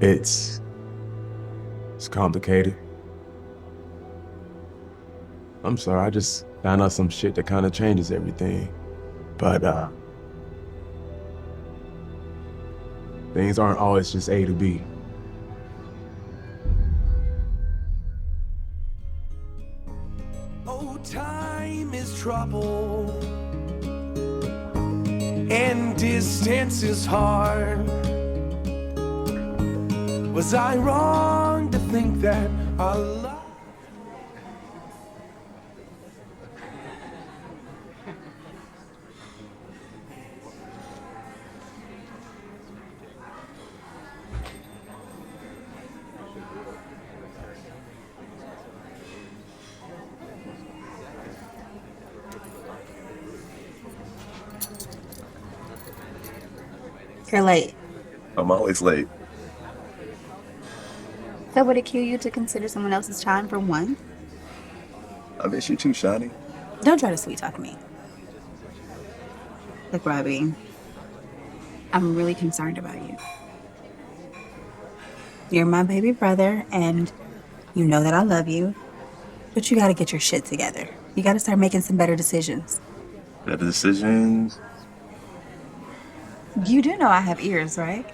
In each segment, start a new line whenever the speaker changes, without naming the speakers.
It's complicated. I'm sorry, I just found out some shit that kind of changes everything. But, things aren't always just A to B.
Oh, time is trouble, and distance is hard. Was I wrong to think that our love...
You're late.
I'm always late.
So would it kill you to consider someone else's time for one?
I miss you too, Shani.
Don't try to sweet talk me. Look, Robbie, I'm really concerned about you. You're my baby brother, and you know that I love you, but you gotta get your shit together. You gotta start making some better decisions.
Better decisions?
You do know I have ears, right?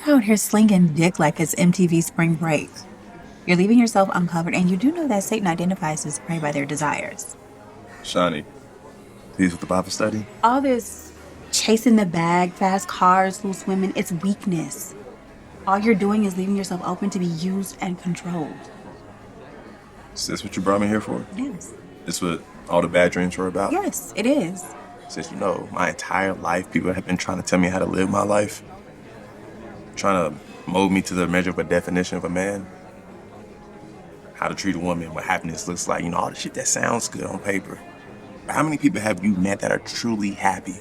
You're out here slinging dick like it's MTV Spring Break. You're leaving yourself uncovered, and you do know that Satan identifies his prey by their desires.
Shani, please with the Bible study?
All this chasing the bag, fast cars, loose women, it's weakness. All you're doing is leaving yourself open to be used and controlled.
Is this what you brought me here for?
Yes.
This what all the bad dreams were about?
Yes, it is.
Since you know, my entire life, people have been trying to tell me how to live my life. Trying to mold me to the measure of a definition of a man. How to treat a woman, what happiness looks like. You know, all the shit that sounds good on paper. But how many people have you met that are truly happy?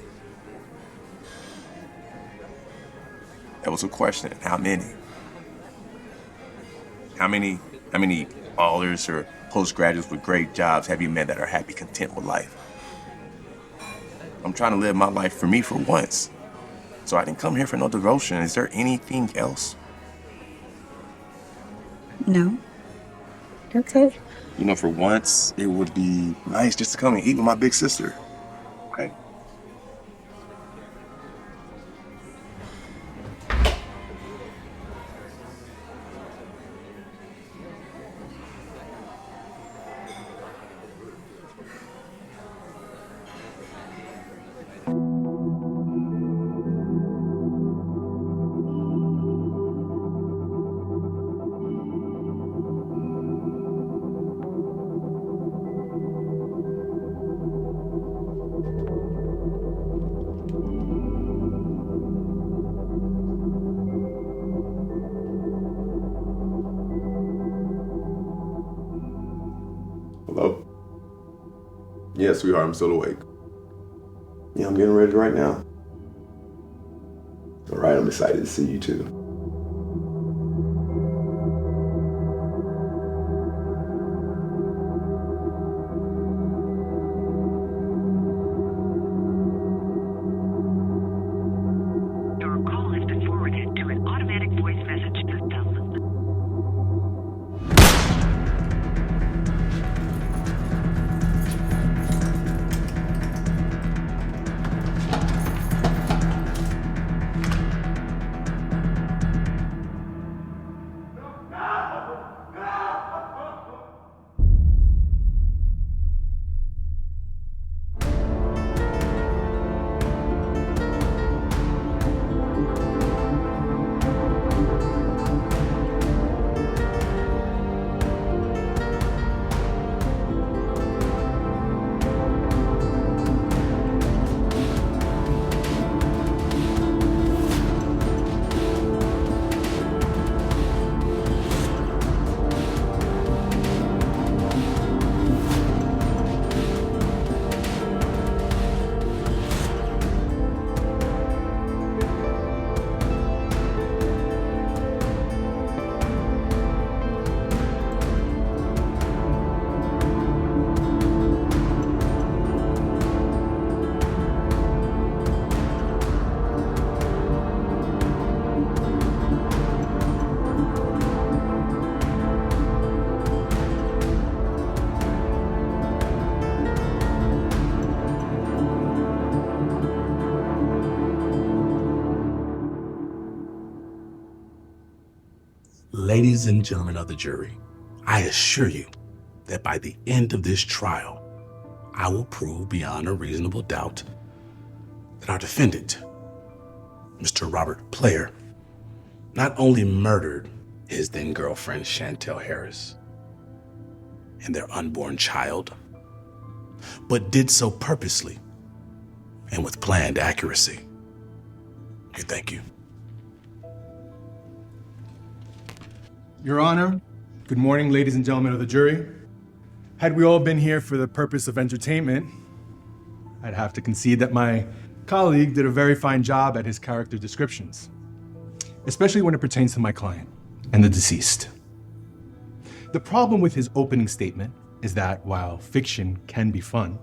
That was a question. How many? How many ballers or postgraduates with great jobs have you met that are happy, content with life? I'm trying to live my life for me for once. So I didn't come here for no devotion. Is there anything else?
No. Okay.
You know, for once, it would be nice just to come and eat with my big sister. Okay?
Hello? Yeah, sweetheart, I'm still awake. Yeah, I'm getting ready right now. All right, I'm excited to see you too.
Your call has been forwarded to an automatic voice message system.
Ladies and gentlemen of the jury, I assure you that by the end of this trial, I will prove beyond a reasonable doubt that our defendant, Mr. Robert Plea, not only murdered his then girlfriend Chantel Harris and their unborn child, but did so purposely and with planned accuracy. Thank you.
Your Honor, good morning, ladies and gentlemen of the jury. Had we all been here for the purpose of entertainment, I'd have to concede that my colleague did a very fine job at his character descriptions, especially when it pertains to my client and the deceased. The problem with his opening statement is that while fiction can be fun,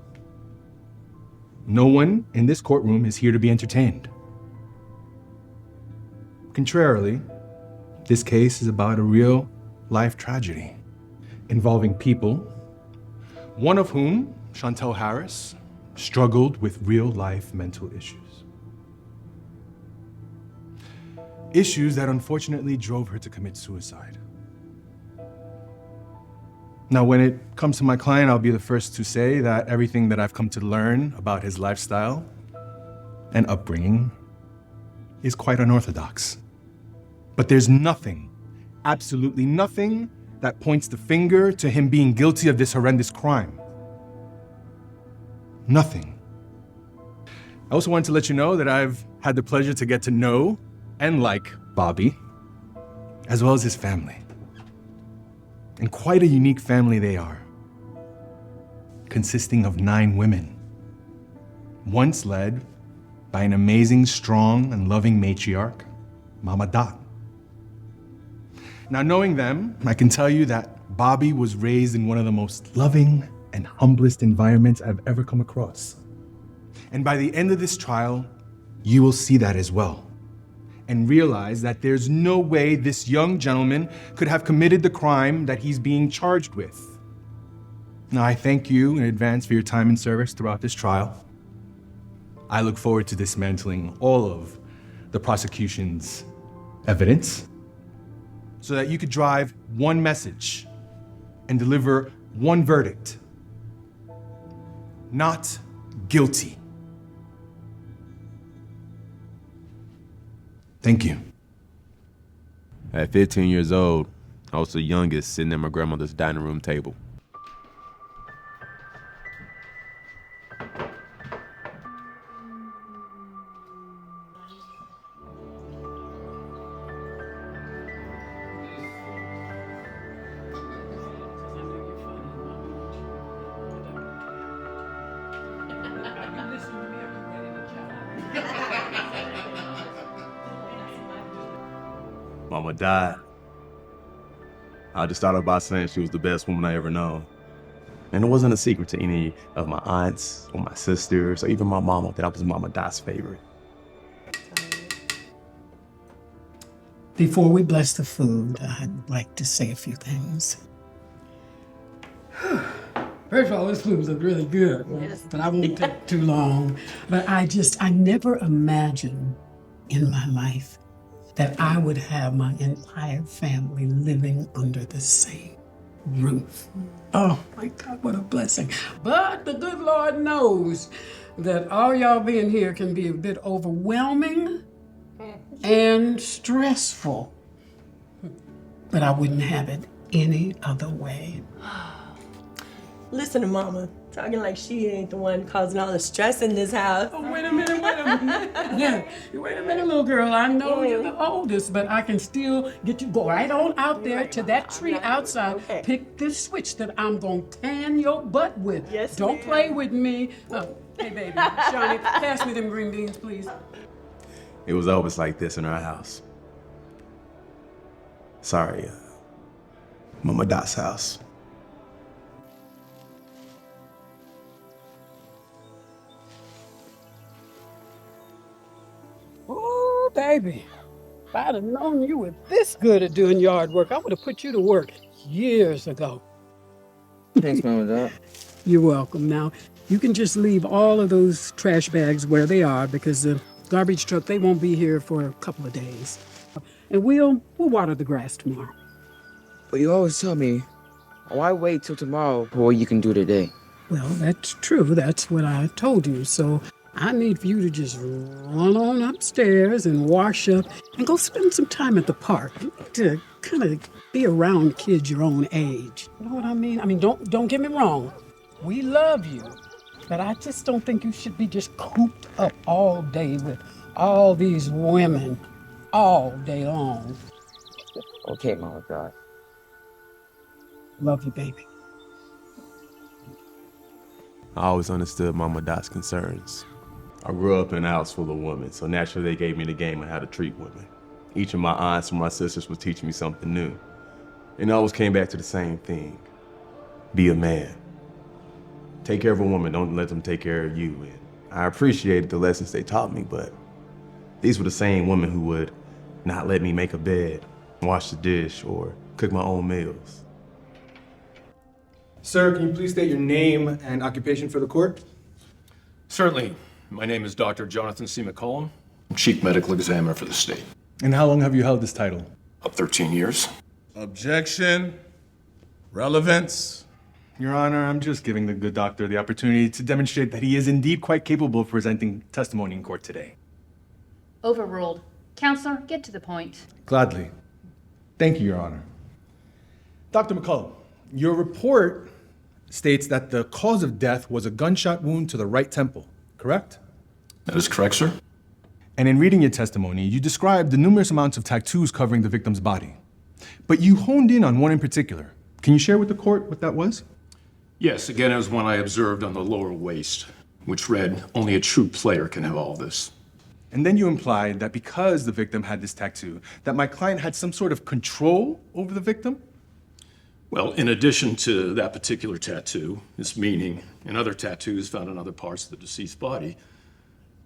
no one in this courtroom is here to be entertained. Contrarily, this case is about a real life tragedy involving people, one of whom, Chantel Harris, struggled with real life mental issues. Issues that unfortunately drove her to commit suicide. Now, when it comes to my client, I'll be the first to say that everything that I've come to learn about his lifestyle and upbringing is quite unorthodox. But there's nothing, absolutely nothing, that points the finger to him being guilty of this horrendous crime. Nothing. I also wanted to let you know that I've had the pleasure to get to know and like Bobby, as well as his family. And quite a unique family they are, consisting of 9 women, once led by an amazing, strong, and loving matriarch, Mama Dot. Now, knowing them, I can tell you that Bobby was raised in one of the most loving and humblest environments I've ever come across. And by the end of this trial, you will see that as well, and realize that there's no way this young gentleman could have committed the crime that he's being charged with. Now, I thank you in advance for your time and service throughout this trial. I look forward to dismantling all of the prosecution's evidence so that you could drive one message and deliver one verdict: not guilty. Thank you.
At 15 years old, I was the youngest sitting at my grandmother's dining room table. Mama died. I just started by saying she was the best woman I ever known. And it wasn't a secret to any of my aunts or my sisters or even my mama that I was Mama Dot's favorite.
Before we bless the food, I'd like to say a few things. First of all, this food looked really good, but I won't take too long. But I never imagined in my life that I would have my entire family living under the same roof. Oh my God, what a blessing. But the good Lord knows that all y'all being here can be a bit overwhelming and stressful. But I wouldn't have it any other way.
Listen to Mama, talking like she ain't the one causing all the stress in this house.
Oh, wait a minute. Yeah, wait a minute, little girl. I know you're the oldest, but I can still get you. Go right on out there to that tree outside. Okay. Pick this switch that I'm gonna tan your butt with.
Yes,
Don't
ma'am.
play with me. Oh, hey, baby. Shawnee, pass me them green beans, please.
It was always like this in our house. Sorry, Mama Dot's house.
Oh, baby. If I'd have known you were this good at doing yard work, I would have put you to work years ago.
Thanks, Mama Dot.
You're welcome. Now, you can just leave all of those trash bags where they are because the garbage truck, they won't be here for a couple of days. And we'll water the grass tomorrow.
But you always tell me, why wait till tomorrow for what you can do today?
Well, that's true. That's what I told you. So I need for you to just run on upstairs and wash up and go spend some time at the park to kind of be around kids your own age. You know what I mean? Don't get me wrong. We love you, but I just don't think you should be just cooped up all day with all these women all day long.
Okay, Mama God.
Love you, baby.
I always understood Mama Dot's concerns. I grew up in a house full of women, so naturally they gave me the game of how to treat women. Each of my aunts and my sisters was teaching me something new. And it always came back to the same thing. Be a man. Take care of a woman, don't let them take care of you. And I appreciated the lessons they taught me, but these were the same women who would not let me make a bed, wash the dish, or cook my own meals.
Sir, can you please state your name and occupation for the court?
Certainly. My name is Dr. Jonathan C. McCollum. I'm Chief Medical Examiner for the state.
And how long have you held this title?
Up 13 years.
Objection. Relevance. Your Honor, I'm just giving the good doctor the opportunity to demonstrate that he is indeed quite capable of presenting testimony in court today.
Overruled. Counselor, get to the point.
Gladly. Thank you, Your Honor. Dr. McCullough, your report states that the cause of death was a gunshot wound to the right temple, correct?
That is correct, sir.
And in reading your testimony, you described the numerous amounts of tattoos covering the victim's body. But you honed in on one in particular. Can you share with the court what that was?
Yes, again, it was one I observed on the lower waist, which read, "Only a true player can have all this."
And then you implied that because the victim had this tattoo, that my client had some sort of control over the victim?
Well, in addition to that particular tattoo, its meaning, and other tattoos found on other parts of the deceased body,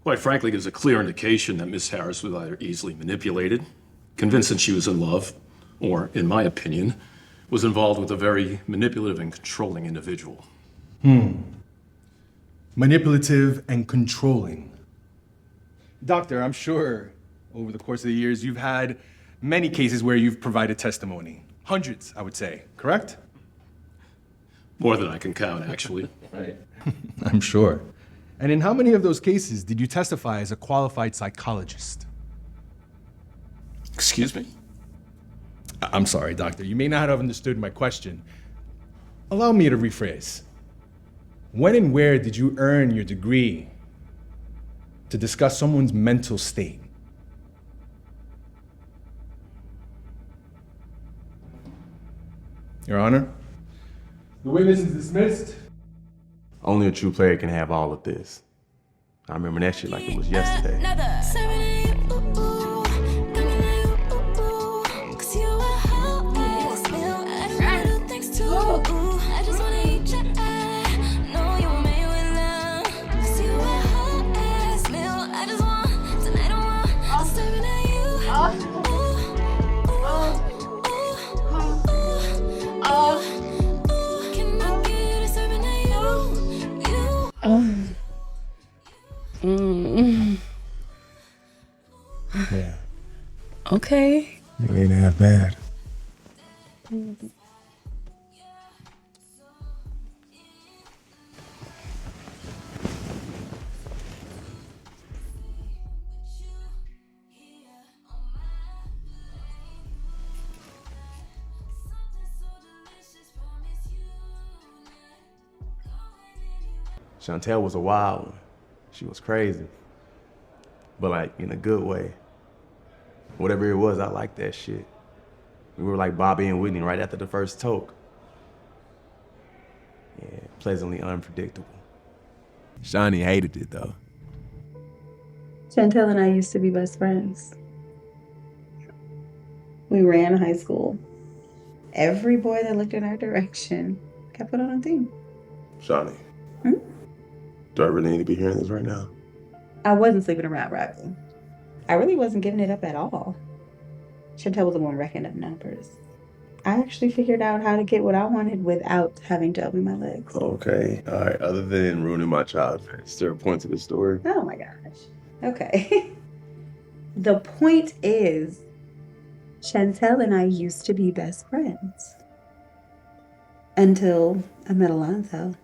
quite frankly, gives a clear indication that Miss Harris was either easily manipulated, convinced that she was in love, or, in my opinion, was involved with a very manipulative and controlling individual.
Manipulative and controlling. Doctor, I'm sure over the course of the years you've had many cases where you've provided testimony. Hundreds, I would say, correct?
More than I can count, actually.
Right. I'm sure. And in how many of those cases did you testify as a qualified psychologist?
Excuse me?
I'm sorry, doctor. You may not have understood my question. Allow me to rephrase. When and where did you earn your degree to discuss someone's mental state? Your Honor, the witness is dismissed.
Only a true player can have all of this. I remember that shit like it was yesterday.
Yeah. Okay.
You ain't half bad.
Chantel was a wild one. She was crazy. But like, in a good way. Whatever it was, I liked that shit. We were like Bobby and Whitney right after the first toke. Yeah, pleasantly unpredictable. Shawnee hated it though.
Chantel and I used to be best friends. We ran high school. Every boy that looked in our direction got put on a team.
Shawnee. Do I really need to be hearing this right now?
I wasn't sleeping around Robbie. I really wasn't giving it up at all. Chantel was the one reckoning up numbers. I actually figured out how to get what I wanted without having to open my legs.
Okay, all right. Other than ruining my childhood, is there a point to the story?
Oh my gosh. Okay. The point is, Chantel and I used to be best friends. Until I met Alonzo.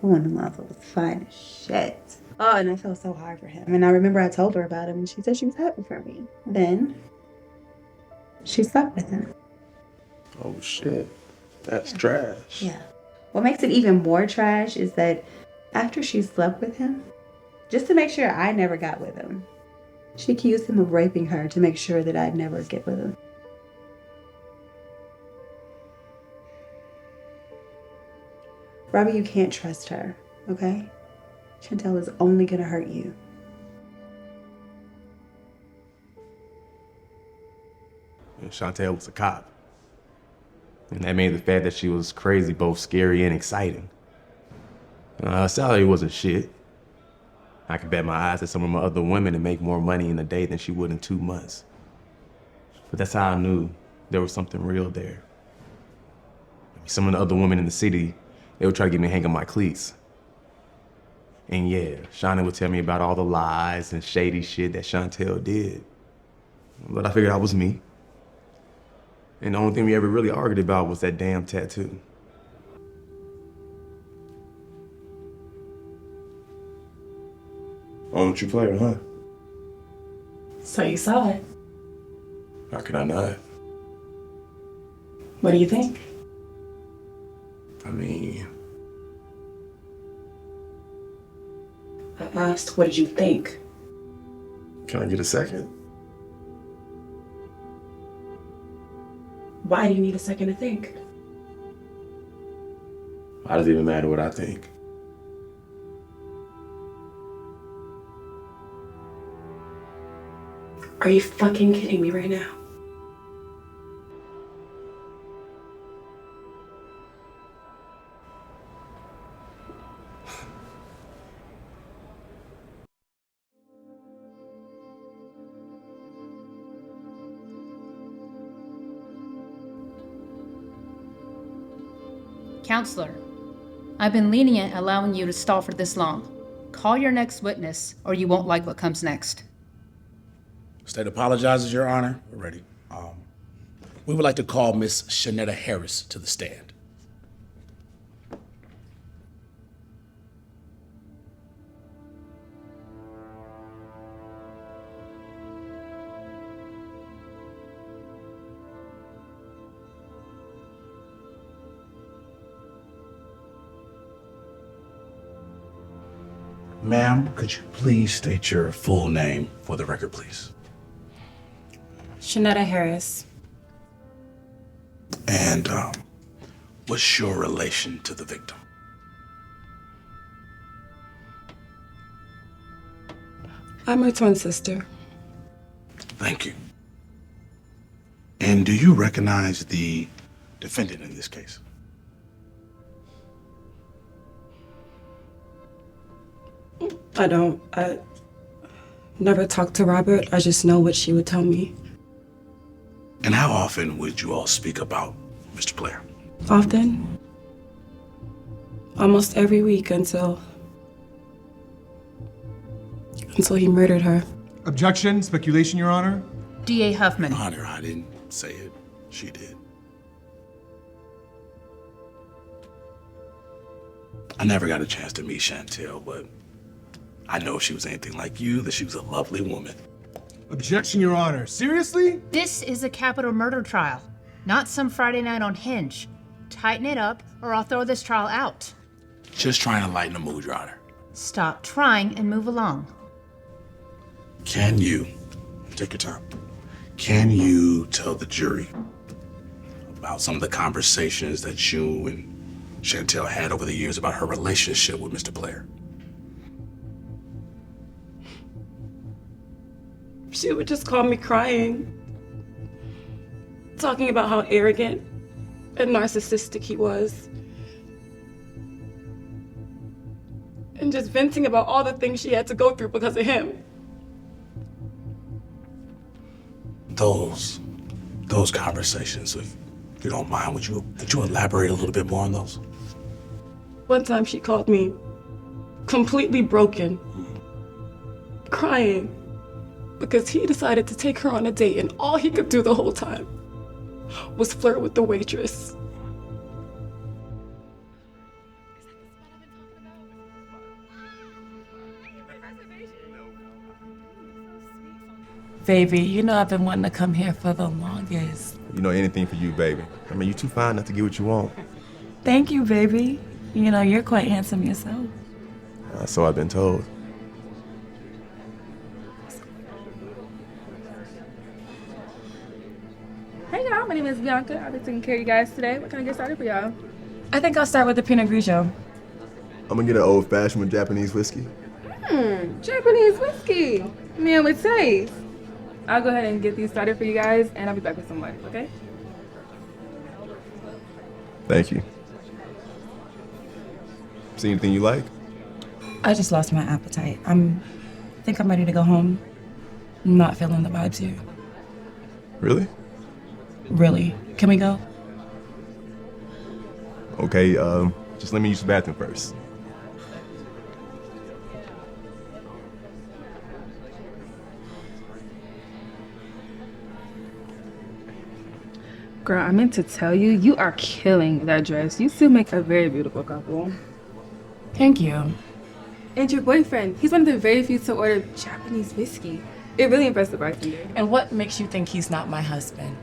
Oh, and Alonzo was fine as shit. Oh, and I felt so hard for him. And I remember I told her about him, and she said she was happy for me. Then she slept with him.
Oh shit. That's trash.
Yeah. What makes it even more trash is that after she slept with him, just to make sure I never got with him, she accused him of raping her to make sure that I'd never get with him. Robbie, you can't trust her, okay? Chantel is only gonna hurt you.
And Chantel was a cop. And that made the fact that she was crazy both scary and exciting. Her salary wasn't shit. I could bet my eyes at some of my other women and make more money in a day than she would in 2 months. But that's how I knew there was something real there. Some of the other women in the city, they would try to get me hanging my cleats. And yeah, Shauna would tell me about all the lies and shady shit that Chantel did. But I figured I was me. And the only thing we ever really argued about was that damn tattoo.
Why don't you play her, huh?
So you saw it.
How could I not?
What do you think?
I mean,
I asked, what did you think?
can I get a second?
Why do you need a second to think?
Why does it even matter what I think?
Are you fucking kidding me right now?
Counselor, I've been lenient allowing you to stall for this long. Call your next witness, or you won't like what comes next.
State apologizes, Your Honor. We're ready. We would like to call Miss Shanetta Harris to the stand. Ma'am, could you please state your full name for the record, please?
Shanetta Harris.
And what's your relation to the victim?
I'm her twin sister.
Thank you. And do you recognize the defendant in this case?
I don't. I never talked to Robert. I just know what she would tell me.
And how often would you all speak about Mr. Plea?
Often. Almost every week until he murdered her.
Objection, speculation, Your Honor.
D.A. Huffman.
Your Honor, I didn't say it. She did. I never got a chance to meet Chantel, but I know if she was anything like you, that she was a lovely woman.
Objection, Your Honor. Seriously?
This is a capital murder trial, not some Friday night on Hinge. Tighten it up, or I'll throw this trial out.
Just trying to lighten the mood, Your Honor.
Stop trying and move along.
Can you, take your time, can you tell the jury about some of the conversations that you and Chantel had over the years about her relationship with Mr. Plea?
She would just call me crying, talking about how arrogant and narcissistic he was, and just venting about all the things she had to go through because of him.
Those conversations, if you don't mind, would you elaborate a little bit more on those?
One time she called me completely broken, crying, because he decided to take her on a date and all he could do the whole time was flirt with the waitress. Baby, you know I've been wanting to come here for the longest.
You know, anything for you, baby. I mean, you're too fine not to get what you want.
Thank you, baby. You know, you're quite handsome yourself.
So I've been told.
Hey y'all, my name is Bianca. I'll be taking care of you guys today. What can I get started for y'all?
I think I'll start with the Pinot Grigio.
I'm gonna get an old-fashioned with Japanese whiskey.
Japanese whiskey. Man with taste. I'll go ahead and get these started for you guys, and I'll be back with some money, okay?
Thank you. See anything you like?
I just lost my appetite. I think I'm ready to go home. I'm not feeling the vibes here.
Really?
Really. Can we go?
Okay, just let me use the bathroom first.
Girl, I meant to tell you, you are killing that dress. You still make a very beautiful couple.
Thank you.
And your boyfriend, he's one of the very few to order Japanese whiskey. It really impressed the bartender.
And what makes you think he's not my husband?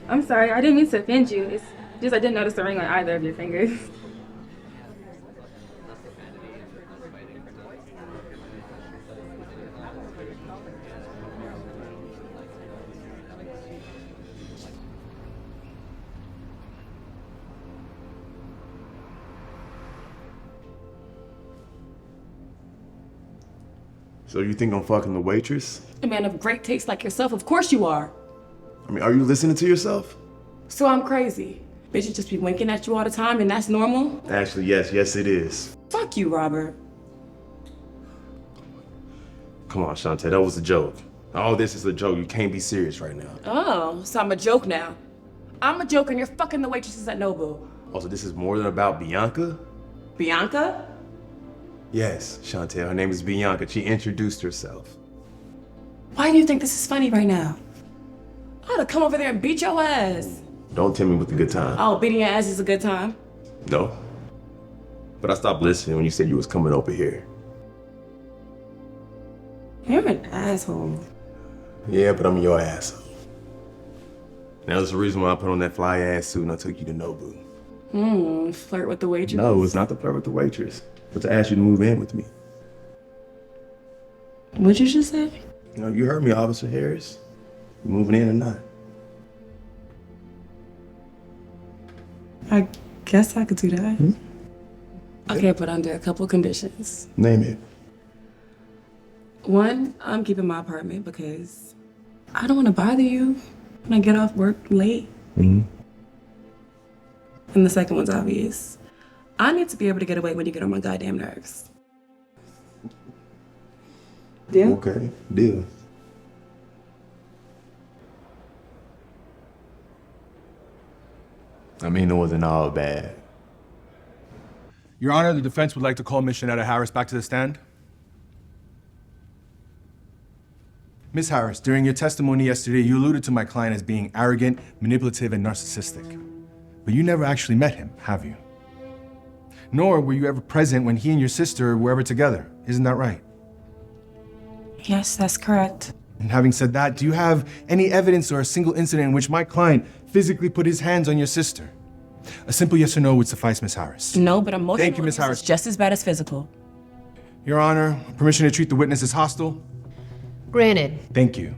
I'm sorry, I didn't mean to offend you. It's just I didn't notice the ring on either of your fingers.
So you think I'm fucking the waitress?
A man of great taste like yourself, of course you are.
I mean, are you listening to yourself?
So I'm crazy. Bitches just be winking at you all the time and that's normal?
Actually, yes it is.
Fuck you, Robert.
Come on, Shanetta, that was a joke. All this is a joke. You can't be serious right now.
Oh, so I'm a joke now. I'm a joke and you're fucking the waitresses at Nobu.
Also, this is more than about Bianca?
Bianca?
Yes, Shanetta, her name is Bianca. She introduced herself.
Why do you think this is funny right now? I ought to come over there and beat your ass.
Don't tell me with a good time.
Oh, beating your ass is a good time?
No. But I stopped listening when you said you was coming over here.
You're an asshole.
Yeah, but I'm your asshole. Now that's the reason why I put on that fly ass suit and I took you to Nobu.
Flirt with the waitress?
No, it's not to flirt with the waitress, but to ask you to move in with me.
What'd you just say?
You know, you heard me, Officer Harris. You moving in or not?
I guess I could do that. Okay, but under a couple conditions.
Name it.
One, I'm keeping my apartment because I don't want to bother you when I get off work late. And the second one's obvious. I need to be able to get away when you get on my goddamn nerves. Deal?
Okay, deal. I mean, it wasn't all bad.
Your Honor, the defense would like to call Ms. Shanetta Harris back to the stand. Ms. Harris, during your testimony yesterday, you alluded to my client as being arrogant, manipulative, and narcissistic. But you never actually met him, have you? Nor were you ever present when he and your sister were ever together. Isn't that right?
Yes, that's correct.
And having said that, do you have any evidence or a single incident in which my client physically put his hands on your sister? A simple yes or no would suffice, Ms. Harris.
No, but emotional
Thank you, Ms. Harris.
is just as bad as physical.
Your Honor, permission to treat the witness as hostile?
Granted.
Thank you.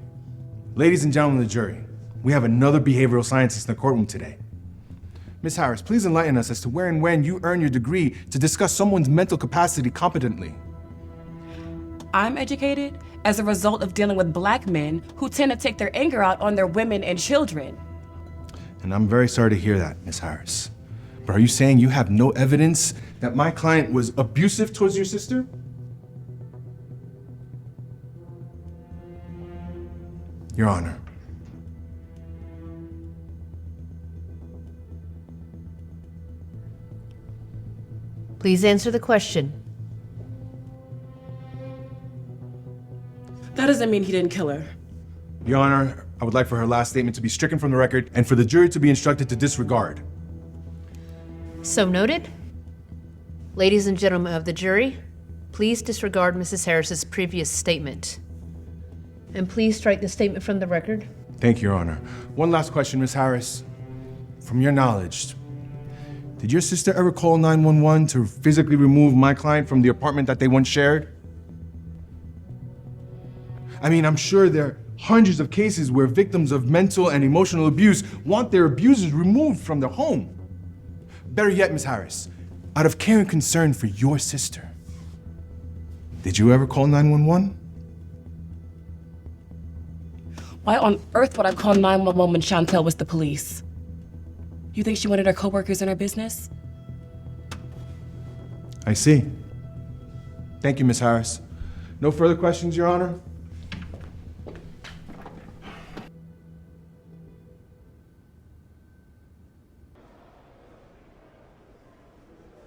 Ladies and gentlemen of the jury, we have another behavioral scientist in the courtroom today. Ms. Harris, please enlighten us as to where and when you earned your degree to discuss someone's mental capacity competently.
I'm educated as a result of dealing with black men who tend to take their anger out on their women and children.
And I'm very sorry to hear that, Ms. Harris. But are you saying you have no evidence that my client was abusive towards your sister? Your Honor.
Please answer the question.
That doesn't mean he didn't kill her.
Your Honor, I would like for her last statement to be stricken from the record and for the jury to be instructed to disregard.
So noted. Ladies and gentlemen of the jury, please disregard Mrs. Harris's previous statement. And please strike the statement from the record.
Thank you, Your Honor. One last question, Ms. Harris. From your knowledge, did your sister ever call 911 to physically remove my client from the apartment that they once shared? I mean, I'm sure there are hundreds of cases where victims of mental and emotional abuse want their abusers removed from their home. Better yet, Ms. Harris, out of care and concern for your sister, did you ever call 911?
Why on earth would I call 911 when Chantel was the police? You think she wanted her coworkers in her business?
I see. Thank you, Ms. Harris. No further questions, Your Honor?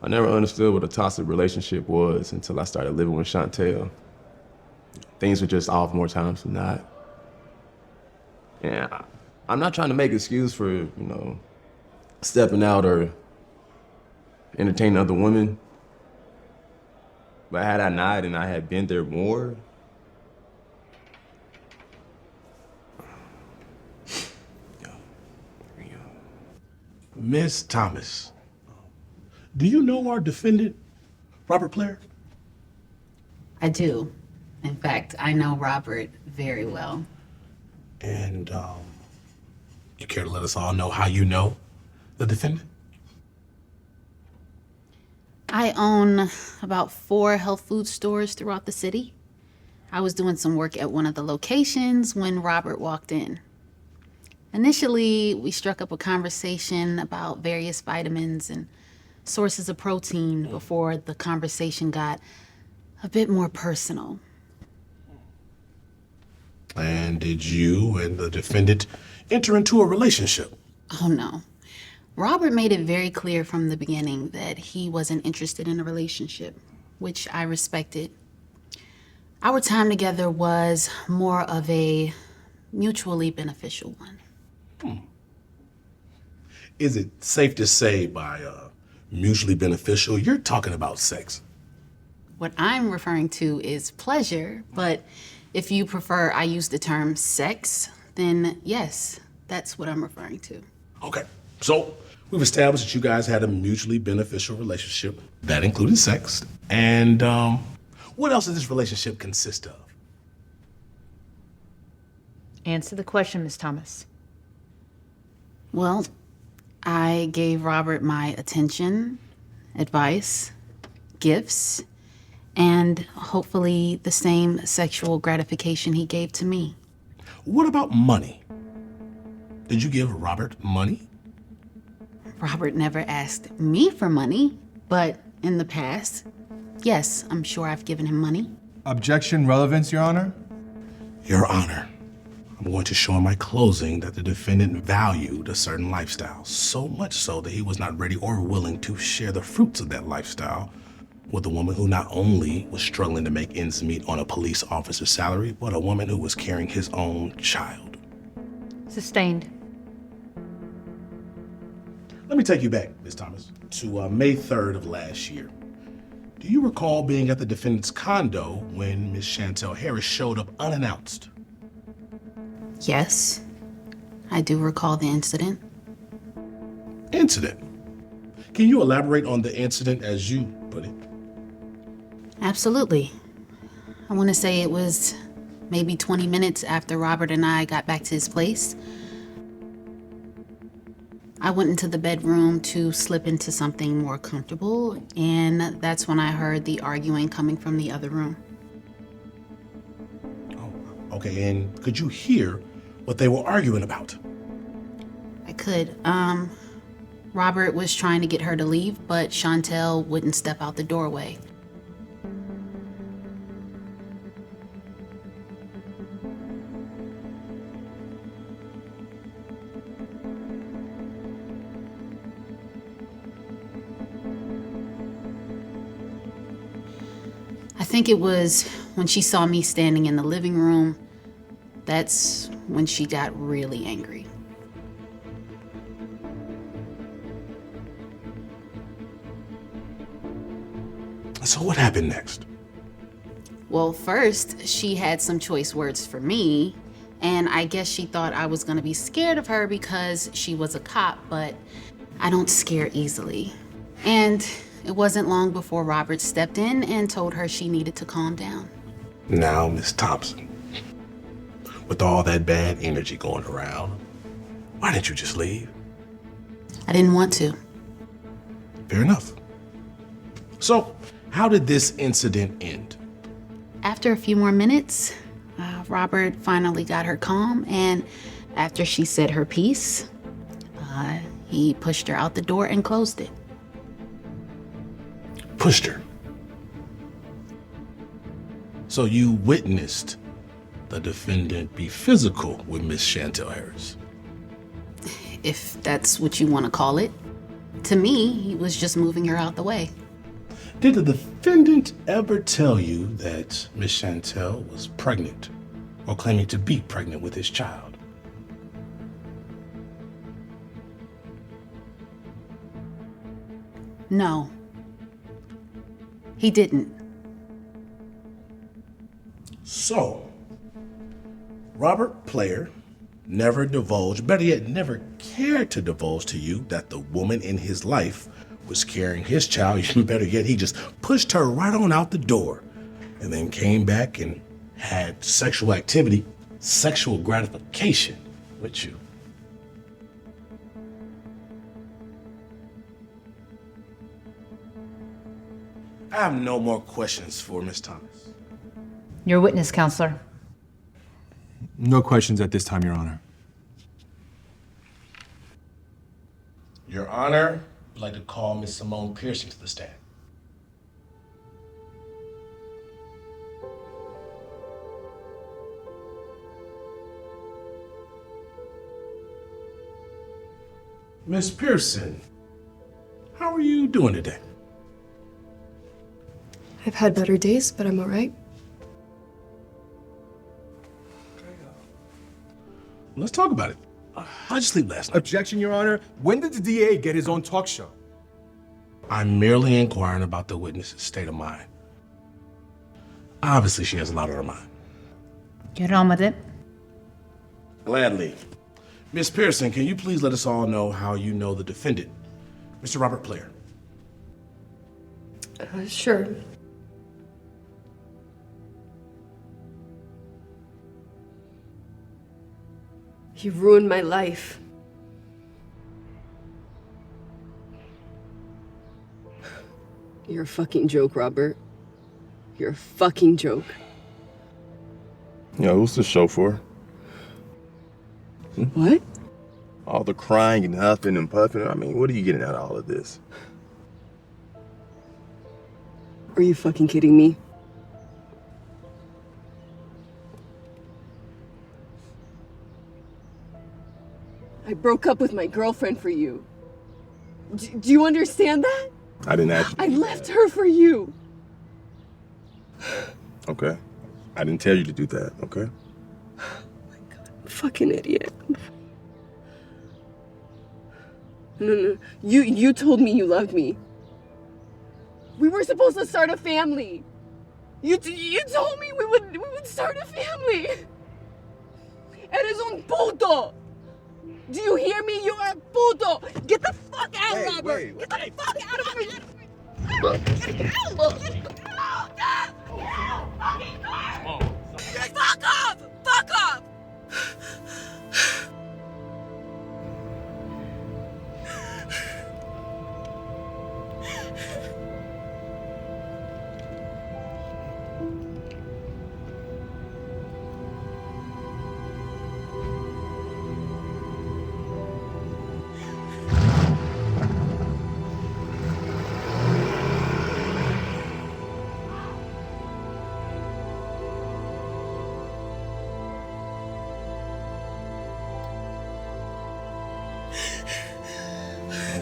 I never understood what a toxic relationship was until I started living with Chantel. Things were just off more times than not. And I'm not trying to make excuse for, stepping out or entertaining other women. But had I not and I had been there more,
Miss Thomas, do you know our defendant, Robert Plea?
I do. In fact, I know Robert very well.
And you care to let us all know how you know the defendant?
I own about 4 health food stores throughout the city. I was doing some work at one of the locations when Robert walked in. Initially, we struck up a conversation about various vitamins and sources of protein before the conversation got a bit more personal.
And did you and the defendant enter into a relationship?
Oh no. Robert made it very clear from the beginning that he wasn't interested in a relationship, which I respected. Our time together was more of a mutually beneficial one.
Is it safe to say by mutually beneficial, you're talking about sex?
What I'm referring to is pleasure, but if you prefer I use the term sex, then yes, that's what I'm referring to.
Okay, so we've established that you guys had a mutually beneficial relationship that included sex. And what else does this relationship consist of?
Answer the question, Ms. Thomas.
Well, I gave Robert my attention, advice, gifts, and hopefully the same sexual gratification he gave to me.
What about money? Did you give Robert money?
Robert never asked me for money, but in the past, yes, I'm sure I've given him money.
Objection, relevance, Your Honor?
Your Honor, I'm going to show in my closing that the defendant valued a certain lifestyle, so much so that he was not ready or willing to share the fruits of that lifestyle with a woman who not only was struggling to make ends meet on a police officer's salary, but a woman who was carrying his own child.
Sustained.
Let me take you back, Ms. Thomas, to May 3rd of last year. Do you recall being at the defendant's condo when Ms. Chantel Harris showed up unannounced?
Yes, I do recall the incident.
Incident? Can you elaborate on the incident as you put it?
Absolutely. I want to say it was maybe 20 minutes after Robert and I got back to his place. I went into the bedroom to slip into something more comfortable, and that's when I heard the arguing coming from the other room.
Oh, okay, and could you hear what they were arguing about?
I could. Robert was trying to get her to leave, but Chantel wouldn't step out the doorway. I think it was when she saw me standing in the living room, that's when she got really angry.
So what happened next?
Well, first, she had some choice words for me, and I guess she thought I was gonna be scared of her because she was a cop, but I don't scare easily. And it wasn't long before Robert stepped in and told her she needed to calm down.
Now, Miss Thompson, with all that bad energy going around, why didn't you just leave?
I didn't want to.
Fair enough. So, how did this incident end?
After a few more minutes, Robert finally got her calm, and after she said her piece, he pushed her out the door and closed it.
Pushed her. So you witnessed the defendant be physical with Miss Chantel Harris?
If that's what you want to call it. To me, he was just moving her out the way.
Did the defendant ever tell you that Miss Chantel was pregnant or claiming to be pregnant with his child?
No. He didn't.
So, Robert Plea never divulged, better yet, never cared to divulge to you that the woman in his life was carrying his child. Even better yet, he just pushed her right on out the door and then came back and had sexual activity, sexual gratification with you. I have no more questions for Miss Thomas.
Your witness, counselor.
No questions at this time, Your Honor.
Your Honor, I'd like to call Miss Simone Pearson to the stand. Miss Pearson, how are you doing today?
I've had better days, but I'm all right.
Let's talk about it. How'd you sleep last night?
Objection, Your Honor. When did the DA get his own talk show?
I'm merely inquiring about the witness's state of mind. Obviously, she has a lot on her mind.
Get on with it.
Gladly. Miss Pearson, can you please let us all know how you know the defendant, Mr. Robert Plea?
Sure. He ruined my life. You're a fucking joke, Robert. You're a fucking joke.
Yo, what's the show for?
What?
All the crying and huffing and puffing. I mean, what are you getting out of all of this?
Are you fucking kidding me? I broke up with my girlfriend for you. Do you understand that?
I didn't ask you.
I left her for you.
Okay. I didn't tell you to do that, okay?
Fucking idiot. No. You told me you loved me. We were supposed to start a family. You told me we would start a family. Eres un puto. Do you hear me? You're a puto. Get the fuck out, Robert. Get the fuck out of here. Fuck off! Fuck off!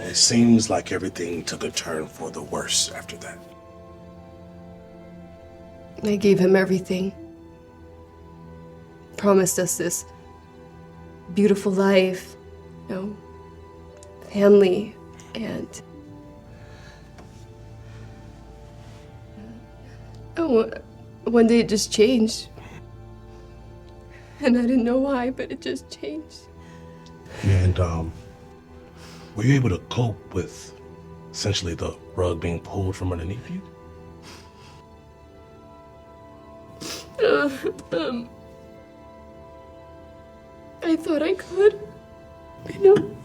It seems like everything took a turn for the worse after that.
I gave him everything. Promised us this beautiful life, family, and One day it just changed. And I didn't know why, but it just changed.
And, were you able to cope with essentially the rug being pulled from underneath you?
I thought I could. You know?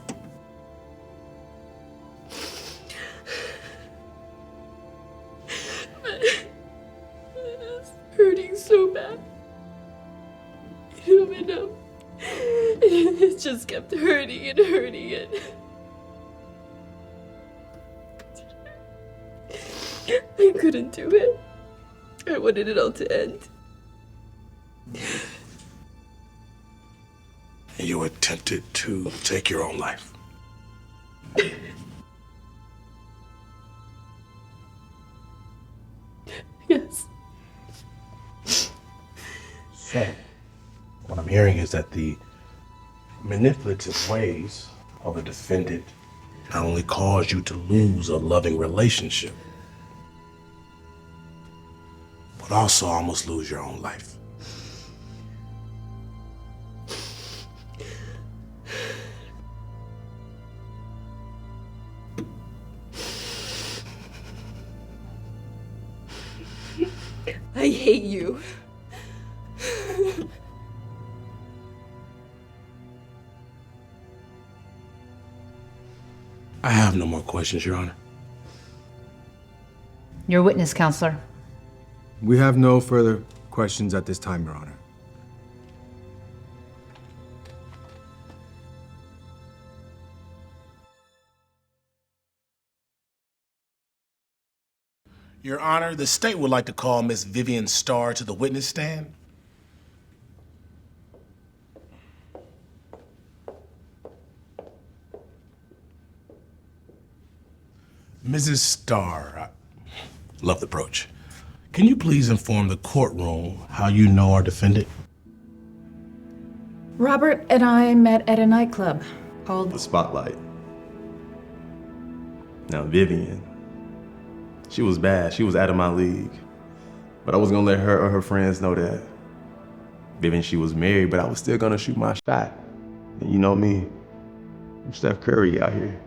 But it's hurting so bad. You know, it just kept hurting and hurting and I couldn't do it. I wanted it all to end.
And you attempted to take your own life.
Yes.
So, what I'm hearing is that the manipulative ways of the defendant not only caused you to lose a loving relationship, but also almost lose your own life.
I hate you.
I have no more questions, Your Honor.
Your witness, counselor.
We have no further questions at this time, Your Honor.
Your Honor, the state would like to call Miss Vivian Starr to the witness stand. Mrs. Starr, I love the approach. Can you please inform the courtroom how you know our defendant?
Robert and I met at a nightclub called
The Spotlight. Now, Vivian, she was bad. She was out of my league. But I wasn't gonna let her or her friends know that. Vivian, she was married, but I was still gonna shoot my shot. And you know me, I'm Steph Curry out here.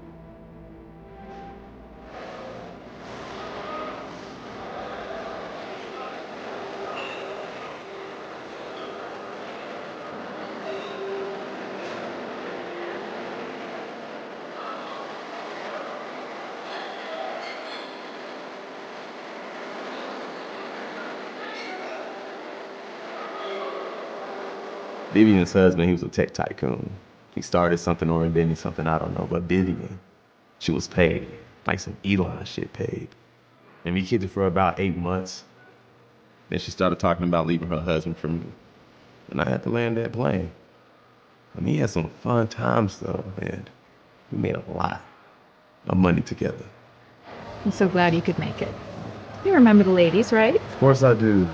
Vivian's husband, he was a tech tycoon. He started something or invented something, I don't know. But Vivian, she was paid, like some Elon shit paid. And we kicked it for about 8 months. Then she started talking about leaving her husband for me. And I had to land that plane. I mean, he had some fun times though, and we made a lot of money together.
I'm so glad you could make it. You remember the ladies, right?
Of course I do.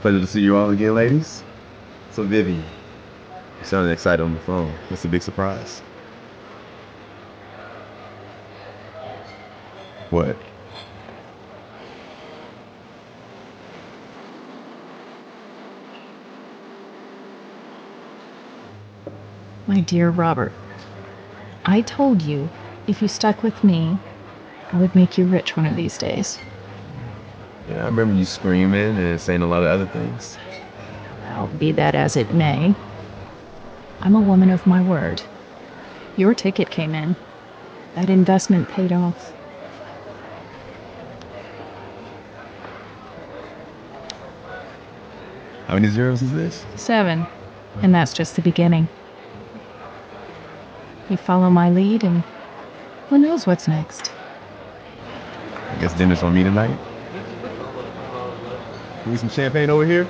Pleasure to see you all again, ladies. So Vivian, you sounded excited on the phone. That's a big surprise. What?
My dear Robert, I told you if you stuck with me, I would make you rich one of these days.
Yeah, I remember you screaming and saying a lot of other things.
Well, be that as it may, I'm a woman of my word. Your ticket came in. That investment paid off.
How many zeros is this?
7. And that's just the beginning. You follow my lead and who knows what's next.
I guess dinner's on me tonight. Need some champagne over here?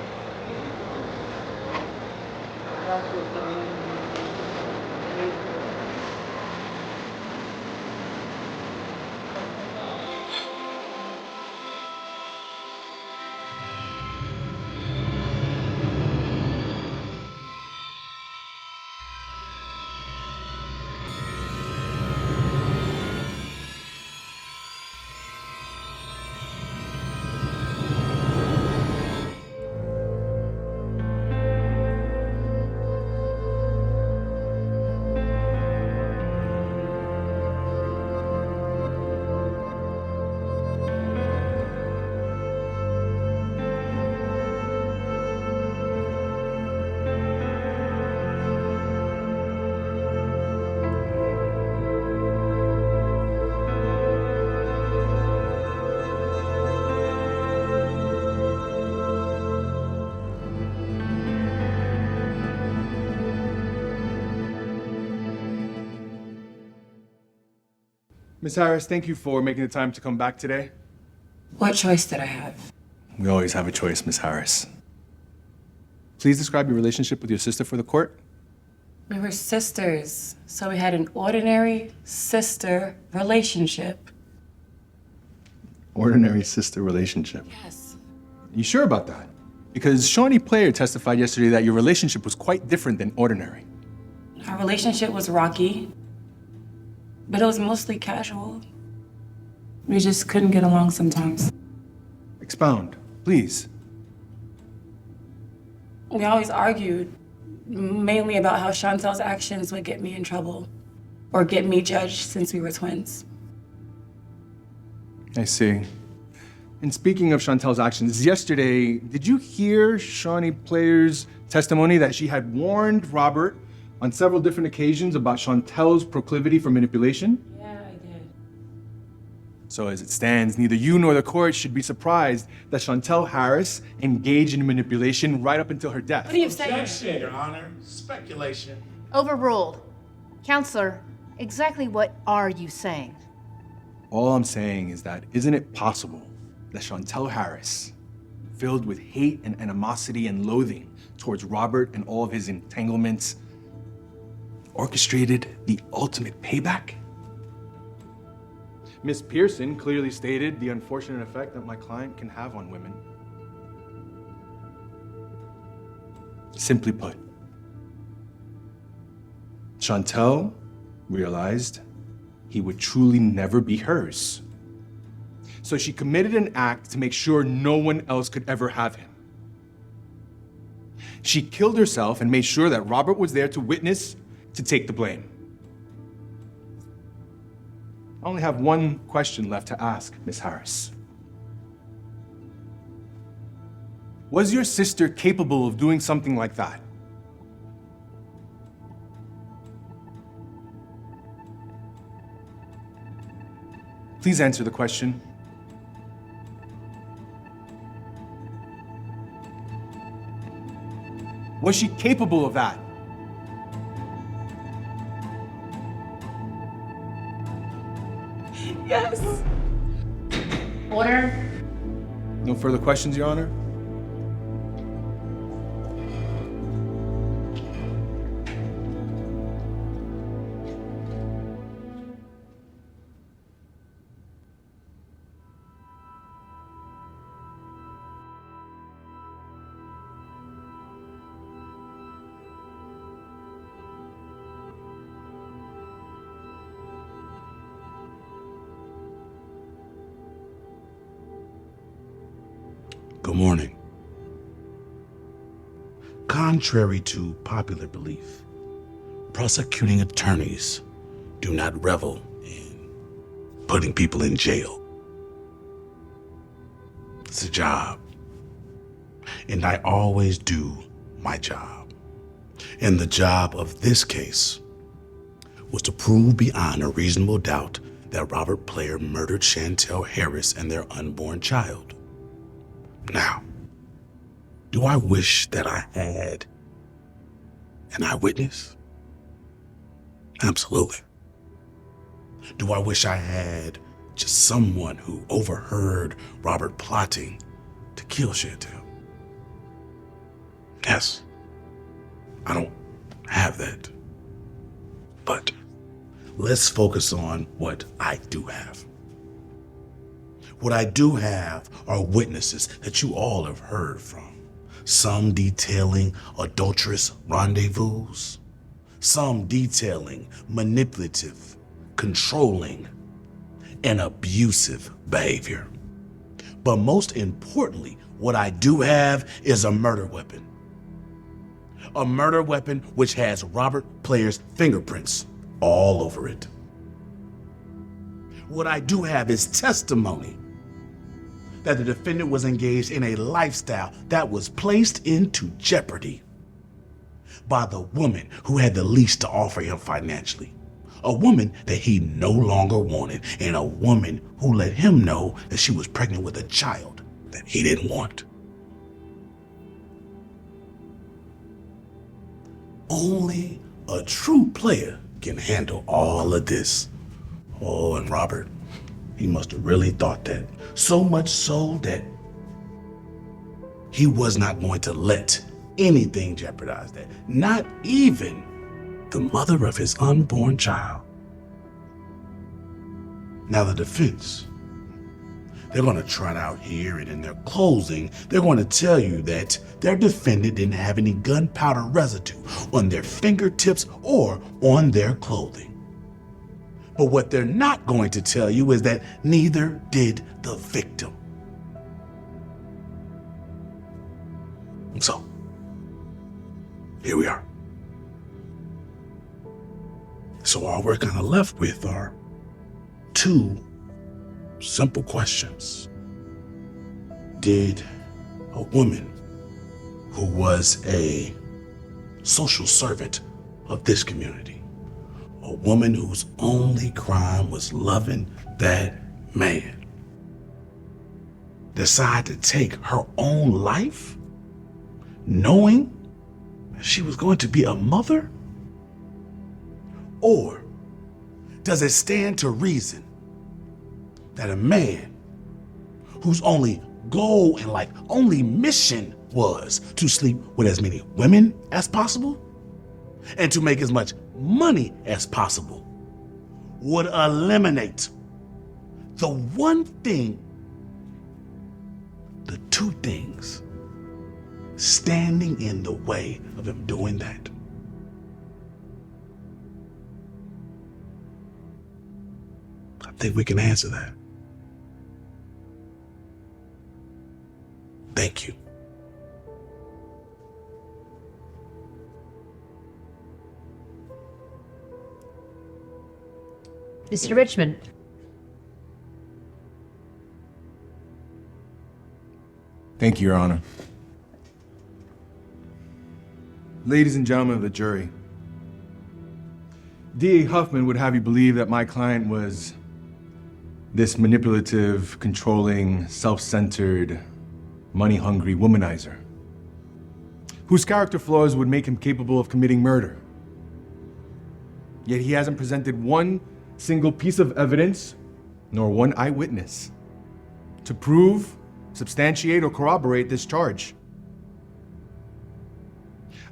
Ms. Harris, thank you for making the time to come back today.
What choice did I have?
We always have a choice, Ms. Harris. Please describe your relationship with your sister for the court.
We were sisters, so we had an ordinary sister relationship.
Ordinary sister relationship.
Yes.
You sure about that? Because Shawnee Player testified yesterday that your relationship was quite different than ordinary.
Our relationship was rocky, but it was mostly casual. We just couldn't get along sometimes.
Expound, please.
We always argued, mainly about how Chantel's actions would get me in trouble or get me judged since we were twins.
I see. And speaking of Chantel's actions, yesterday, did you hear Shawnee Player's testimony that she had warned Robert on several different occasions about Chantel's proclivity for manipulation?
Yeah, I did.
So as it stands, neither you nor the court should be surprised that Chantel Harris engaged in manipulation right up until her death.
What are you saying?
Objection, Your Honor. Speculation.
Overruled. Counselor, exactly what are you saying?
All I'm saying is that isn't it possible that Chantel Harris, filled with hate and animosity and loathing towards Robert and all of his entanglements, orchestrated the ultimate payback? Miss Pearson clearly stated the unfortunate effect that my client can have on women. Simply put, Chantel realized he would truly never be hers. So she committed an act to make sure no one else could ever have him. She killed herself and made sure that Robert was there to witness, to take the blame. I only have one question left to ask, Miss Harris. Was your sister capable of doing something like that? Please answer the question. Was she capable of that?
Yes.
Order.
No further questions, Your Honor?
Good morning. Contrary to popular belief, prosecuting attorneys do not revel in putting people in jail. It's a job, and I always do my job. And the job of this case was to prove beyond a reasonable doubt that Robert Player murdered Chantel Harris and their unborn child. Now, do I wish that I had an eyewitness? Absolutely. Do I wish I had just someone who overheard Robert plotting to kill Chantel? Yes. I don't have that. But let's focus on what I do have. What I do have are witnesses that you all have heard from. Some detailing adulterous rendezvous, some detailing manipulative, controlling, and abusive behavior. But most importantly, what I do have is a murder weapon. A murder weapon which has Robert Player's fingerprints all over it. What I do have is testimony that the defendant was engaged in a lifestyle that was placed into jeopardy by the woman who had the least to offer him financially. A woman that he no longer wanted, and a woman who let him know that she was pregnant with a child that he didn't want. Only a true player can handle all of this Oh, and Robert, he must have really thought that. So much so that he was not going to let anything jeopardize that. Not even the mother of his unborn child. Now the defense, they're going to trot out here, and in their closing, they're going to tell you that their defendant didn't have any gunpowder residue on their fingertips or on their clothing. But what they're not going to tell you is that neither did the victim. So, here we are. So all we're kind of left with are two simple questions. Did a woman who was a social servant of this community, a woman whose only crime was loving that man, decide to take her own life, knowing she was going to be a mother? Or does it stand to reason that a man whose only goal and only mission was to sleep with as many women as possible and to make as much money as possible would eliminate the one thing, the two things standing in the way of him doing that? I think we can answer that. Thank you.
Mr. Richmond.
Thank you, Your Honor. Ladies and gentlemen of the jury, DA Huffman would have you believe that my client was this manipulative, controlling, self-centered, money-hungry womanizer, whose character flaws would make him capable of committing murder. Yet he hasn't presented one single piece of evidence, nor one eyewitness, to prove, substantiate, or corroborate this charge.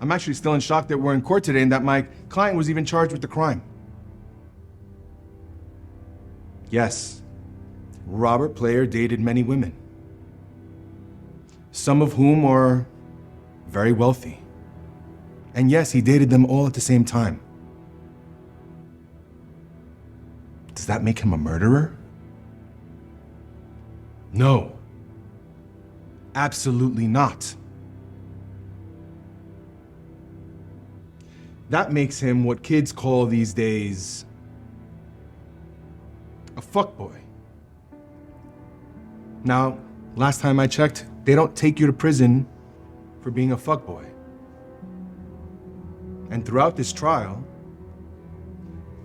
I'm actually still in shock that we're in court today and that my client was even charged with the crime. Yes, Robert Player dated many women, some of whom are very wealthy. And yes, he dated them all at the same time. Does that make him a murderer? No. Absolutely not. That makes him what kids call these days a fuckboy. Now, last time I checked, they don't take you to prison for being a fuckboy. And throughout this trial,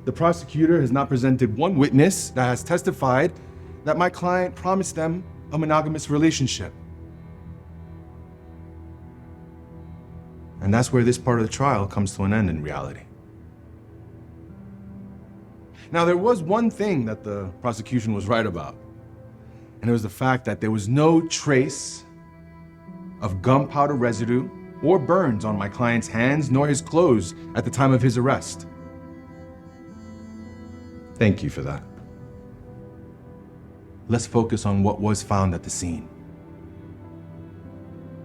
the prosecutor has not presented one witness that has testified that my client promised them a monogamous relationship. And that's where this part of the trial comes to an end in reality. Now, there was one thing that the prosecution was right about, and it was the fact that there was no trace of gunpowder residue or burns on my client's hands nor his clothes at the time of his arrest. Thank you for that. Let's focus on what was found at the scene.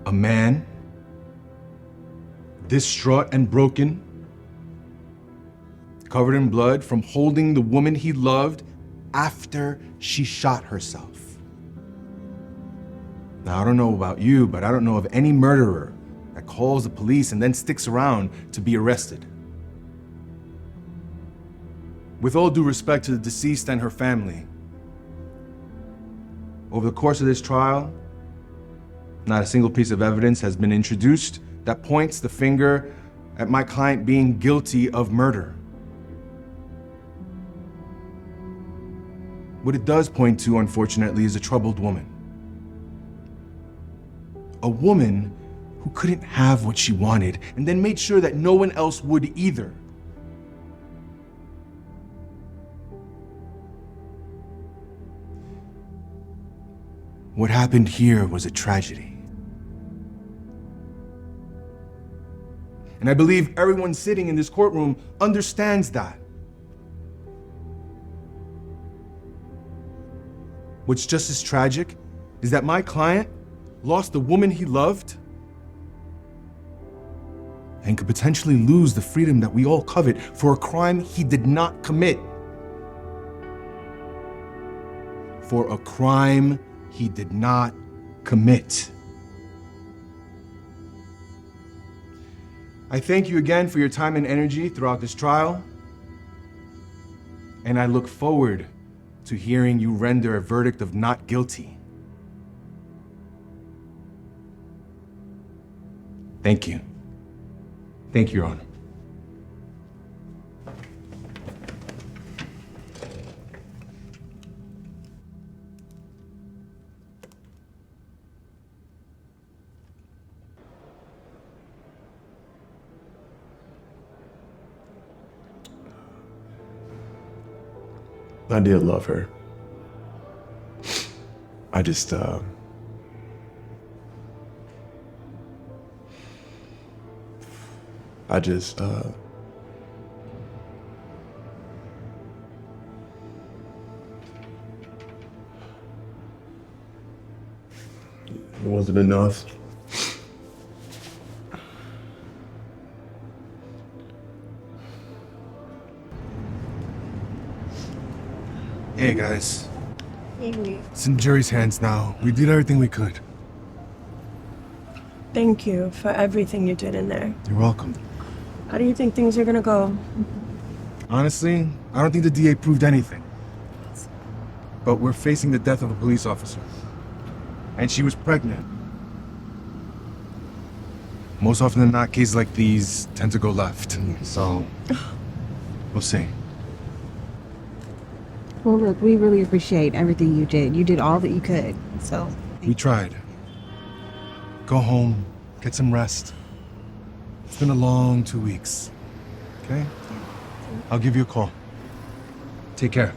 A man, distraught and broken, covered in blood from holding the woman he loved after she shot herself. Now, I don't know about you, but I don't know of any murderer that calls the police and then sticks around to be arrested. With all due respect to the deceased and her family, over the course of this trial, not a single piece of evidence has been introduced that points the finger at my client being guilty of murder. What it does point to, unfortunately, is a troubled woman. A woman who couldn't have what she wanted and then made sure that no one else would either. What happened here was a tragedy. And I believe everyone sitting in this courtroom understands that. What's just as tragic is that my client lost the woman he loved and could potentially lose the freedom that we all covet for a crime he did not commit. For a crime he did not commit. I thank you again for your time and energy throughout this trial, and I look forward to hearing you render a verdict of not guilty. Thank you. Thank you, Your Honor.
I did love her. I just, it wasn't enough.
Hey, guys.
Amy.
It's in the jury's hands now. We did everything we could.
Thank you for everything you did in there.
You're welcome.
How do you think things are gonna go?
Honestly, I don't think the DA proved anything. But we're facing the death of a police officer. And she was pregnant. Most often than not, cases like these tend to go left. So, we'll see.
Well, look, we really appreciate everything you did. You did all that you could, so.
We tried. Go home, get some rest. It's been a long 2 weeks. Okay? I'll give you a call. Take care.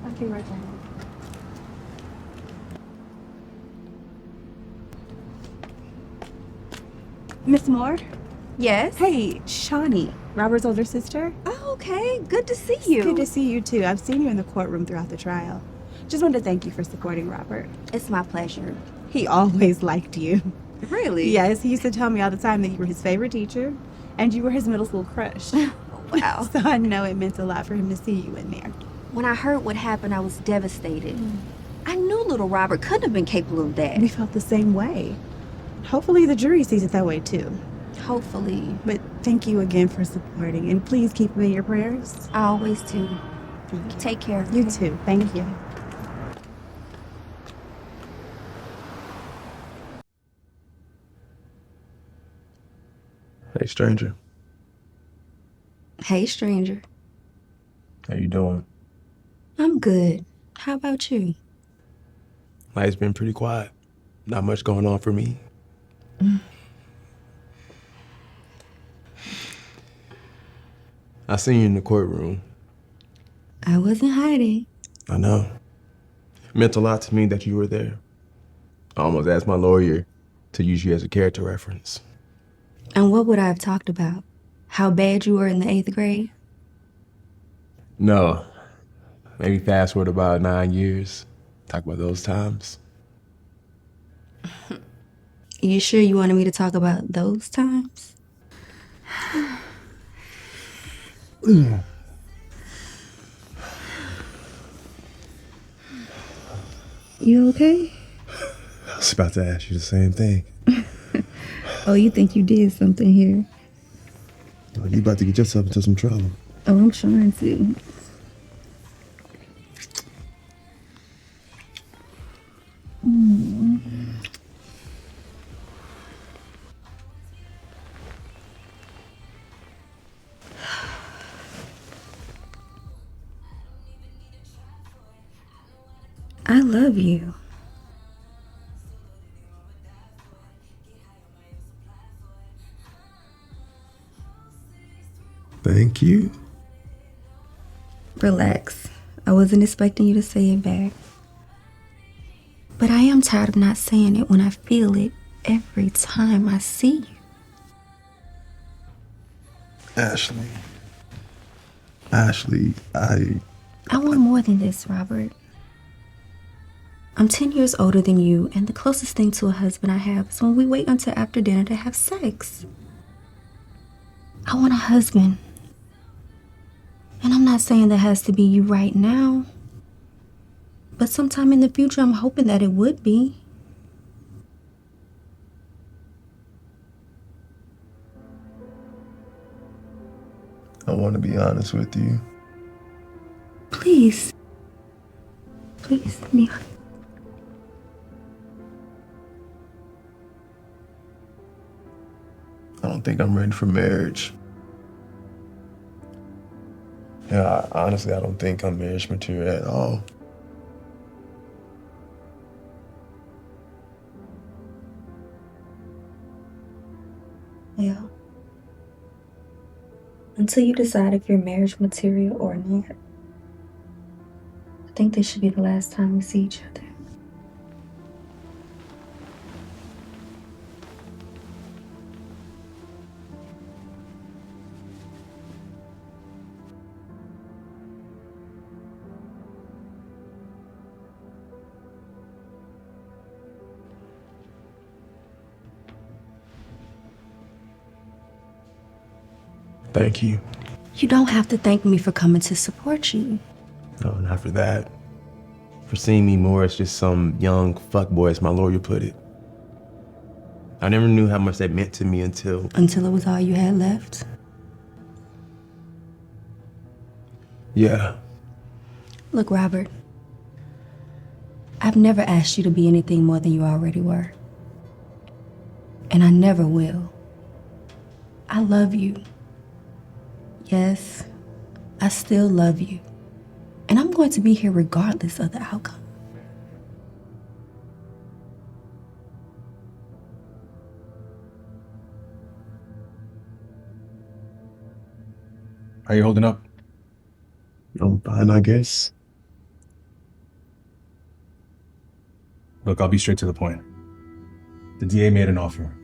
I'll be right back.
Miss Moore?
Yes?
Hey, Shawnee, Robert's older sister.
Oh, okay. Good to see you.
Good to see you too. I've seen you in the courtroom throughout the trial. Just wanted to thank you for supporting Robert.
It's my pleasure.
He always liked you.
Really?
Yes, he used to tell me all the time that you were his favorite teacher and you were his middle school crush.
Wow.
So I know it meant a lot for him to see you in there.
When I heard what happened, I was devastated. I knew little Robert couldn't have been capable of that.
We felt the same way. Hopefully the jury sees it that way too.
Hopefully.
But thank you again for supporting, and please keep him in your prayers.
I always do. Take care.
You too. Thank you.
Hey, stranger.
Hey, stranger.
How you doing?
I'm good. How about you?
Life's been pretty quiet. Not much going on for me. I seen you in the courtroom.
I wasn't hiding.
I know. It meant a lot to me that you were there. I almost asked my lawyer to use you as a character reference.
And what would I have talked about? How bad you were in the 8th grade?
No. Maybe fast forward about 9 years. Talk about those times.
You sure you wanted me to talk about those times? You okay?
I was about to ask you the same thing.
Oh, you think you did something here?
Oh, you about to get yourself into some trouble.
Oh, I'm trying to. I love you.
cute.
Relax. I wasn't expecting you to say it back. But I am tired of not saying it when I feel it every time I see you.
Ashley. Ashley,
I want more than this, Robert. I'm 10 years older than you, and the closest thing to a husband I have is when we wait until after dinner to have sex. I want a husband. And I'm not saying that has to be you right now. But sometime in the future, I'm hoping that it would be.
I want to be honest with you.
Please. Please, be honest.
I don't think I'm ready for marriage. Yeah, honestly, I don't think I'm marriage material at all.
Well, until you decide if you're marriage material or not, I think this should be the last time we see each other.
Thank you.
You don't have to thank me for coming to support you.
No, not for that. For seeing me more as just some young fuckboy, as my lawyer put it. I never knew how much that meant to me until...
Until it was all you had left?
Yeah.
Look, Robert. I've never asked you to be anything more than you already were. And I never will. I love you. Yes, I still love you. And I'm going to be here regardless of the outcome.
How you holding up?
I'm fine, I guess.
Look, I'll be straight to the point. The DA made an offer.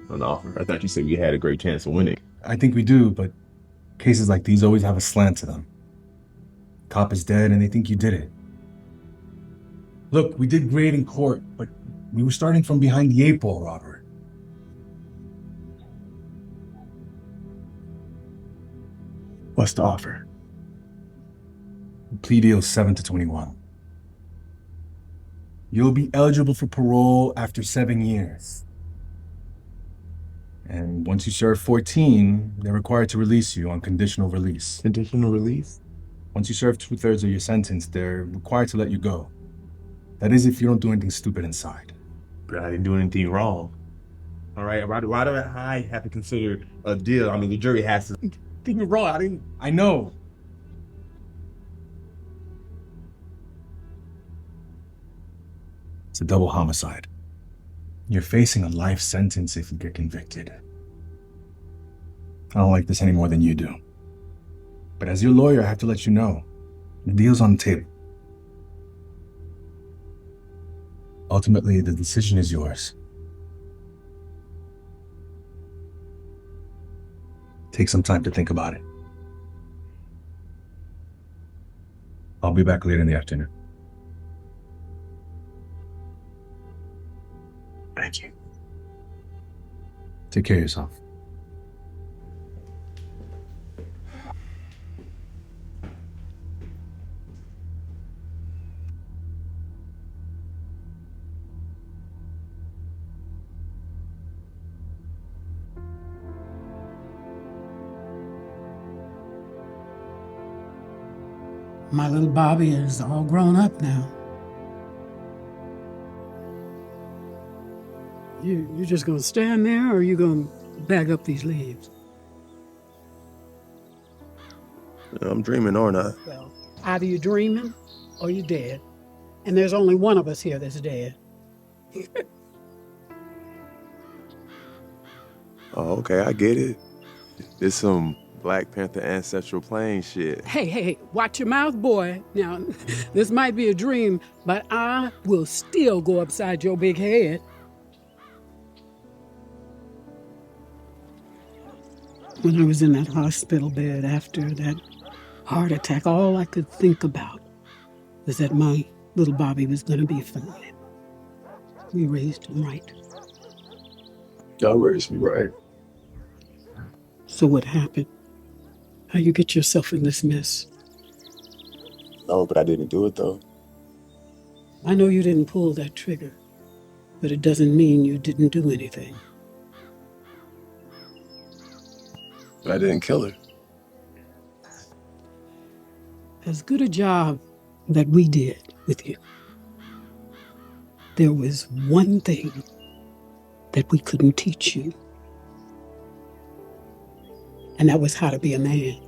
An offer? I thought you said we had a great chance of winning.
I think we do, but cases like these always have a slant to them. Cop is dead and they think you did it. Look, we did great in court, but we were starting from behind the 8-ball, Robert.
What's the offer?
The plea deal is 7 to 21. You'll be eligible for parole after 7 years. And once you serve 14, they're required to release you on conditional release.
Conditional release?
Once you serve 2/3 of your sentence, they're required to let you go. That is if you don't do anything stupid inside.
But I didn't do anything wrong. All right, why do I have to consider a deal? I mean, the jury has to... Think me wrong,
I know. It's a double homicide. You're facing a life sentence if you get convicted. I don't like this any more than you do. But as your lawyer, I have to let you know, the deal's on the table. Ultimately, the decision is yours. Take some time to think about it. I'll be back later in the afternoon.
Thank you.
Take care of yourself.
My little Bobby is all grown up now. You just gonna stand there, or you gonna bag up these leaves?
I'm dreaming, aren't I?
Well, either you're dreaming or you're dead. And there's only one of us here that's dead.
Oh, okay, I get it. There's some Black Panther ancestral plane shit.
Hey, watch your mouth, boy. Now, this might be a dream, but I will still go upside your big head. When I was in that hospital bed after that heart attack, all I could think about was that my little Bobby was going to be fine. We raised him right.
Y'all raised me right.
So what happened? How you get yourself in this mess?
No, but I didn't do it though.
I know you didn't pull that trigger, but it doesn't mean you didn't do anything.
But I didn't kill her.
As good a job that we did with you, there was one thing that we couldn't teach you, and that was how to be a man.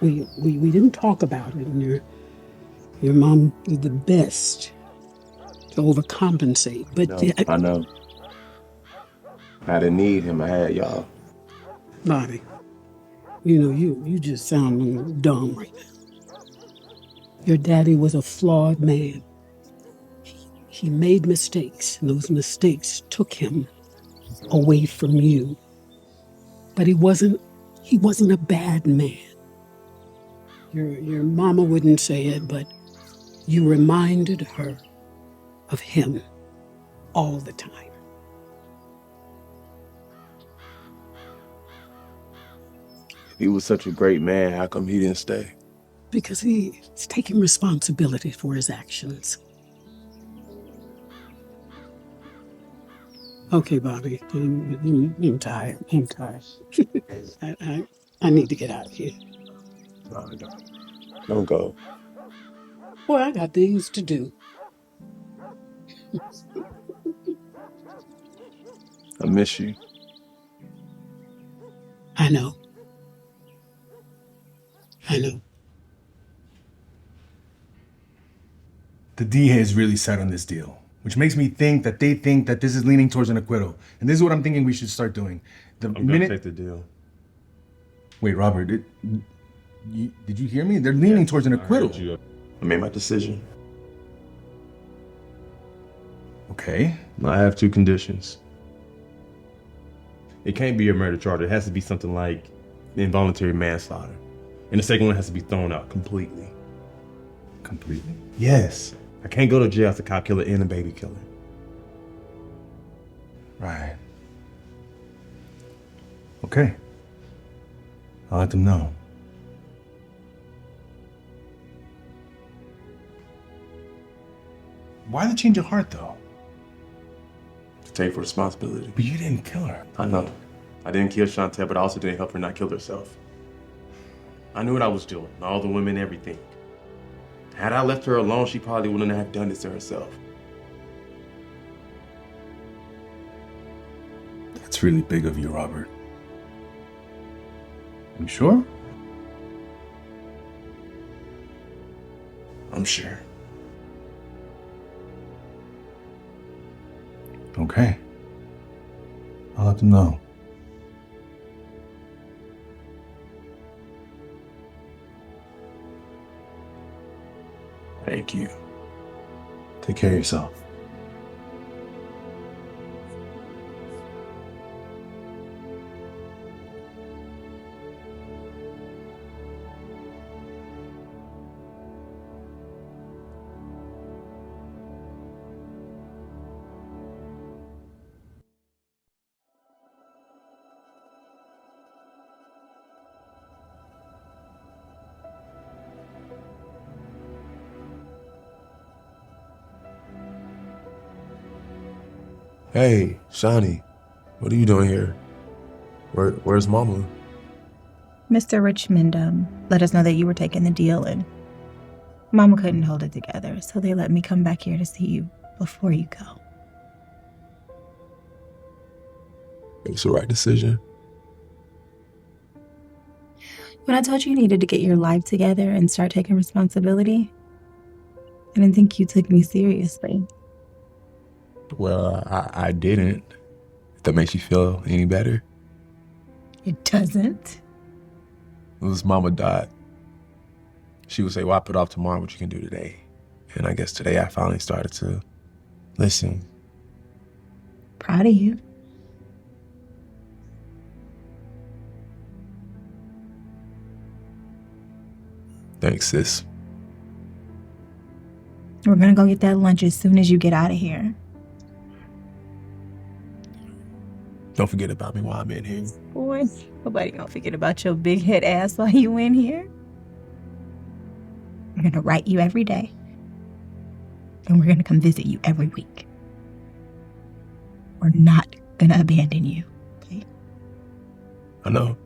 We didn't talk about it, and your mom did the best to overcompensate, but
No, I know. I didn't need him, I had y'all.
Bobby, you know, you just sound dumb right now. Your daddy was a flawed man. He made mistakes, and those mistakes took him away from you. But he wasn't a bad man. Your mama wouldn't say it, but you reminded her of him all the time.
He was such a great man, how come he didn't stay?
Because he's taking responsibility for his actions. Okay, Bobby, I'm tired. I'm tired. I need to get out of here.
No, don't go.
Boy, I got things to do.
I miss you.
I know. I know.
The DA is really set on this deal, which makes me think that they think that this is leaning towards an acquittal. And this is what I'm thinking we should start doing.
I'm gonna take the deal.
Wait, Robert, did you hear me? They're leaning towards an acquittal.
I made my decision.
Okay.
I have two conditions. It can't be a murder charge. It has to be something like involuntary manslaughter. And the second one has to be thrown out completely.
Completely?
Yes. I can't go to jail as a cop killer and a baby killer.
Right. Okay. I'll let them know. Why the change of heart, though?
To take responsibility.
But you didn't kill her.
I know. I didn't kill Shanetta, but I also didn't help her not kill herself. I knew what I was doing, all the women, everything. Had I left her alone, she probably wouldn't have done this to herself.
That's really big of you, Robert. You sure?
I'm sure.
Okay. I'll let them know.
Thank you.
Take care of yourself.
Hey, Shani, what are you doing here? Where's Mama?
Mr. Richmond let us know that you were taking the deal, and Mama couldn't hold it together, so they let me come back here to see you before you go.
It's the right decision.
When I told you you needed to get your life together and start taking responsibility, I didn't think you took me seriously.
Well, I didn't. If that makes you feel any better.
It doesn't.
His mama died. She would say, why put off tomorrow what you can do today? And I guess today I finally started to listen.
Proud of you.
Thanks, sis.
We're gonna go get that lunch as soon as you get out of here.
Don't forget about me while I'm in here.
Boy, nobody gonna forget about your big head ass while you in here. We're gonna write you every day. And we're gonna come visit you every week. We're not gonna abandon you, okay?
I know.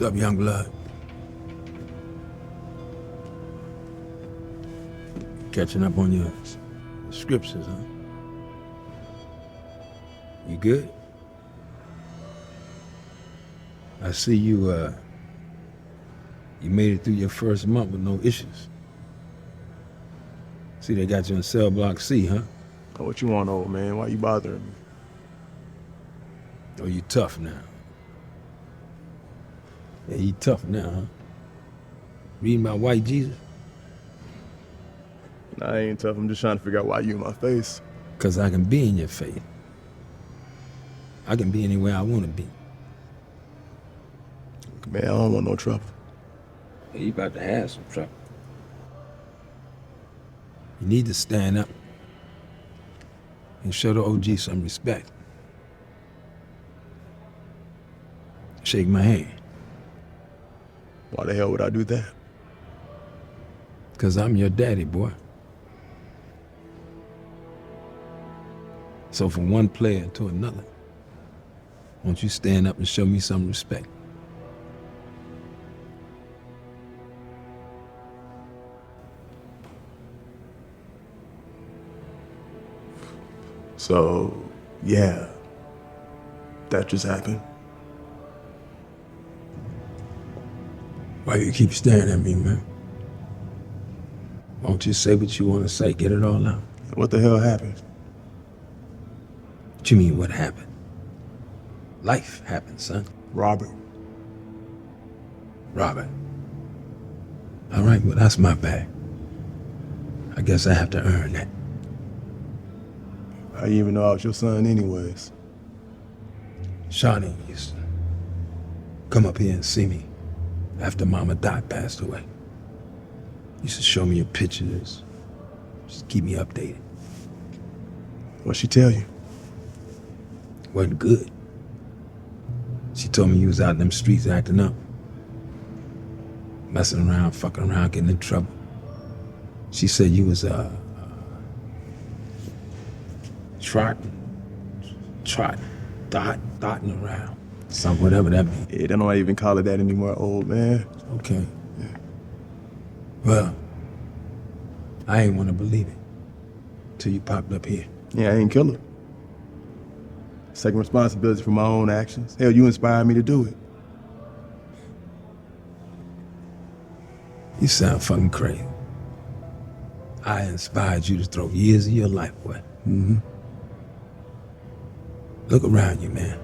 What's up, young blood? Catching up on your scriptures, huh? You good? I see you made it through your first month with no issues. See, they got you in cell block C, huh?
Oh, what you want, old man? Why you bothering me?
Oh, you tough now. Yeah, you tough now, huh? Reading about white Jesus?
Nah, I ain't tough. I'm just trying to figure out why you in my face.
'Cause I can be in your face. I can be anywhere I want to be.
Man, I don't want no trouble.
Hey, you about to have some trouble. You need to stand up and show the OG some respect. Shake my hand.
Why the hell would I do that?
'Cause I'm your daddy, boy. So from one player to another, won't you stand up and show me some respect?
So, yeah, that just happened.
Why you keep staring at me, man? Won't you say what you want to say? Get it all out.
What the hell happened?
What you mean, what happened? Life happened, son.
Robert.
Robert. All right, well, that's my bad. I guess I have to earn that.
How you even know I was your son anyways?
Shawnee used to come up here and see me after Mama Dot passed away. Used to show me your pictures, just keep me updated.
What'd she tell you?
Wasn't good. She told me you was out in them streets acting up. Messing around, fucking around, getting in trouble. She said you was, dotting around. Some whatever that means.
Yeah, they don't even call it that anymore, old man.
Okay. Yeah. Well, I ain't want to believe it till you popped up here.
Yeah, I ain't kill her. Taking responsibility for my own actions. Hell, you inspired me to do it.
You sound fucking crazy. I inspired you to throw years of your life away.
Mm-hmm.
Look around you, man.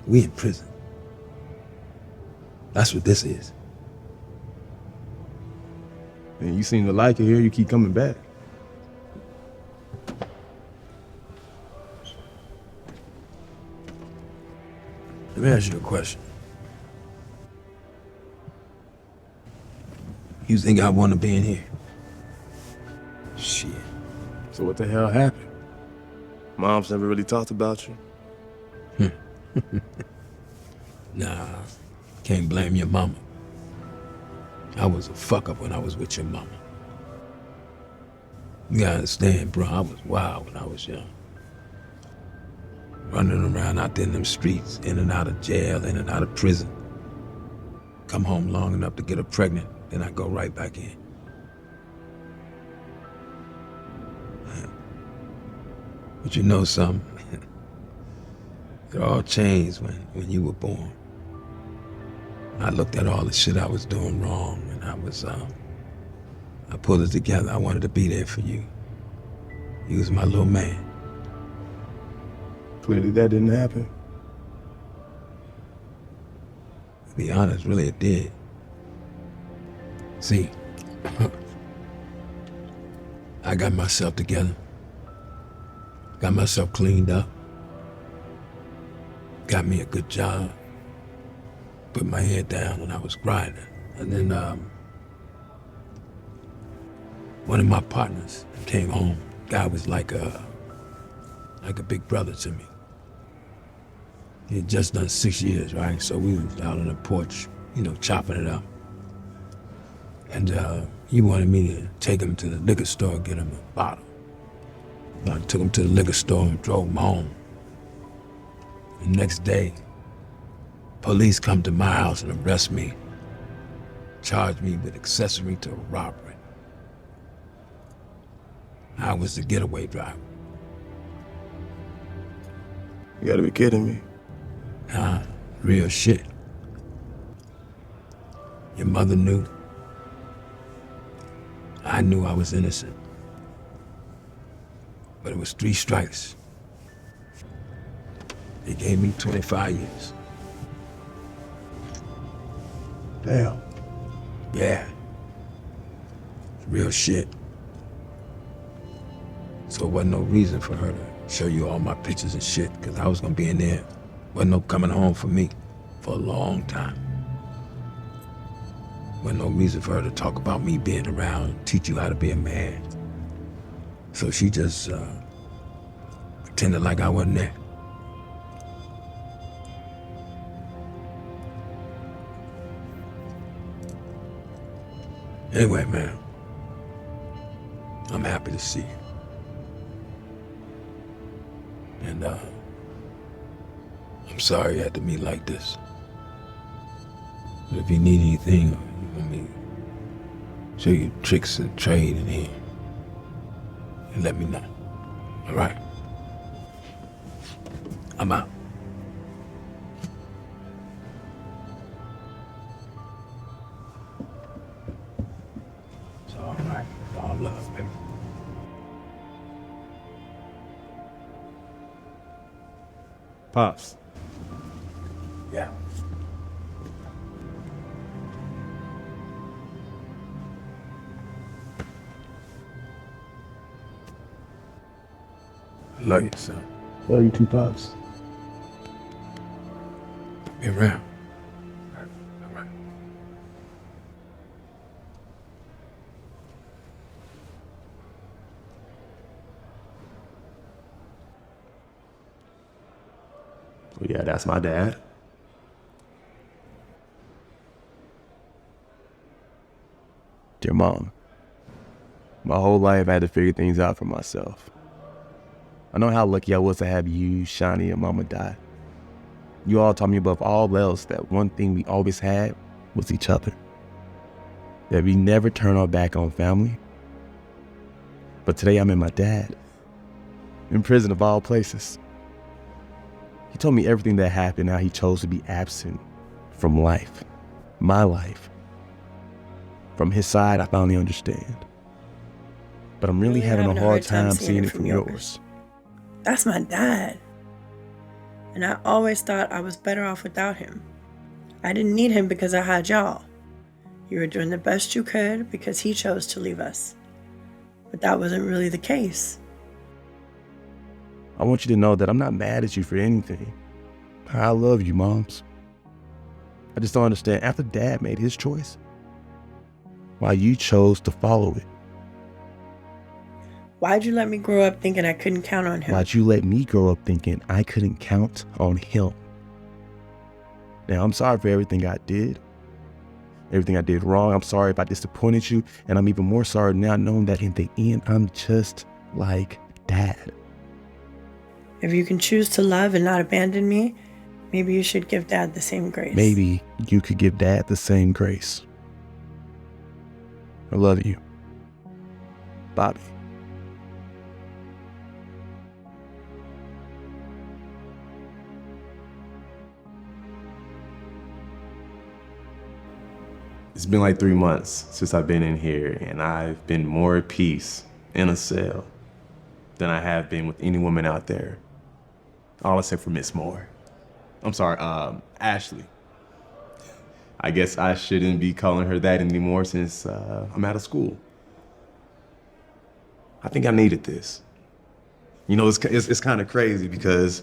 We in prison. That's what this is.
And you seem to like it here. You keep coming back.
Let me ask you a question. You think I want to be in here? Shit.
So what the hell happened? Mom's never really talked about you.
Nah, can't blame your mama. I was a fuck up when I was with your mama. You gotta understand, bro, I was wild when I was young. Running around out there in them streets, in and out of jail, in and out of prison. Come home long enough to get her pregnant, then I go right back in. But you know something? It all changed when you were born. I looked at all the shit I was doing wrong, and I pulled it together. I wanted to be there for you. You was my little man.
Clearly that didn't happen.
To be honest, really it did. See, I got myself together. Got myself cleaned up. Got me a good job. Put my head down and I was grinding. And then one of my partners came home. Guy was like a big brother to me. He had just done 6 years, right? So we was out on the porch, chopping it up. And he wanted me to take him to the liquor store, get him a bottle. I took him to the liquor store and drove him home. The next day, police come to my house and arrest me, charge me with accessory to a robbery. I was the getaway driver.
You gotta be kidding me.
Nah, real shit. Your mother knew. I knew I was innocent. But it was 3 strikes. They gave me 25 years.
Damn.
Yeah. Real shit. So it wasn't no reason for her to show you all my pictures and shit, because I was gonna be in there. Wasn't no coming home for me for a long time. Wasn't no reason for her to talk about me being around and teach you how to be a man. So she just pretended like I wasn't there. Anyway, man, I'm happy to see you. And I'm sorry you had to meet like this. But if you need anything, or you want me to show you tricks and trade in here, you let me know. All right? I'm out. It's all right. All love, baby.
Pops.
Yeah. Love you, son.
Love you too, Pops.
Be around.
Well, yeah, that's my dad. Dear Mom, my whole life I had to figure things out for myself. I know how lucky I was to have you, Shani, and Mama die. You all taught me above all else that one thing we always had was each other. That we never turn our back on family. But today I'm in my dad, in prison of all places. He told me everything that happened, how he chose to be absent from life, my life. From his side, I finally understand. But I'm really having a hard time seeing it from yours.
That's my dad. And I always thought I was better off without him. I didn't need him because I had y'all. You were doing the best you could because he chose to leave us. But that wasn't really the case.
I want you to know that I'm not mad at you for anything. I love you, Moms. I just don't understand, after Dad made his choice, why you chose to follow it.
Why'd you let me grow up thinking I couldn't count on him?
Why'd you let me grow up thinking I couldn't count on him? Now, I'm sorry for everything I did. everything I did wrong. I'm sorry if I disappointed you, and I'm even more sorry now knowing that in the end, I'm just like Dad.
If you can choose to love and not abandon me, maybe you should give Dad the same grace.
Maybe you could give Dad the same grace. I love you, Bobby. It's been like 3 months since I've been in here, and I've been more at peace in a cell than I have been with any woman out there. All except for Miss Moore. I'm sorry, Ashley. I guess I shouldn't be calling her that anymore since I'm out of school. I think I needed this. You know, it's kind of crazy because...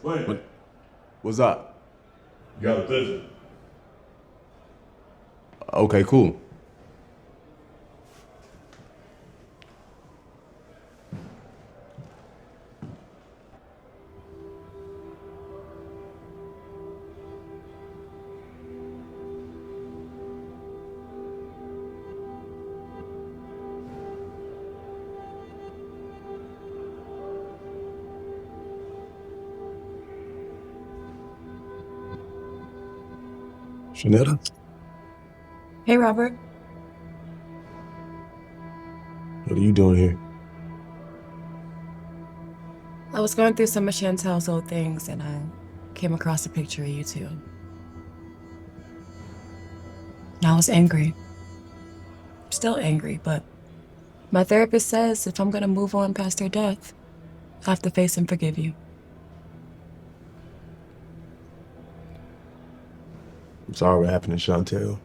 What's up?
You got a visit.
Okay, cool. Shanetta?
Hey, Robert.
What are you doing here?
I was going through some of Chantel's old things and I came across a picture of you two. I was angry. I'm still angry, but my therapist says if I'm gonna move on past her death, I have to face and forgive you.
I'm sorry what happened to Chantel.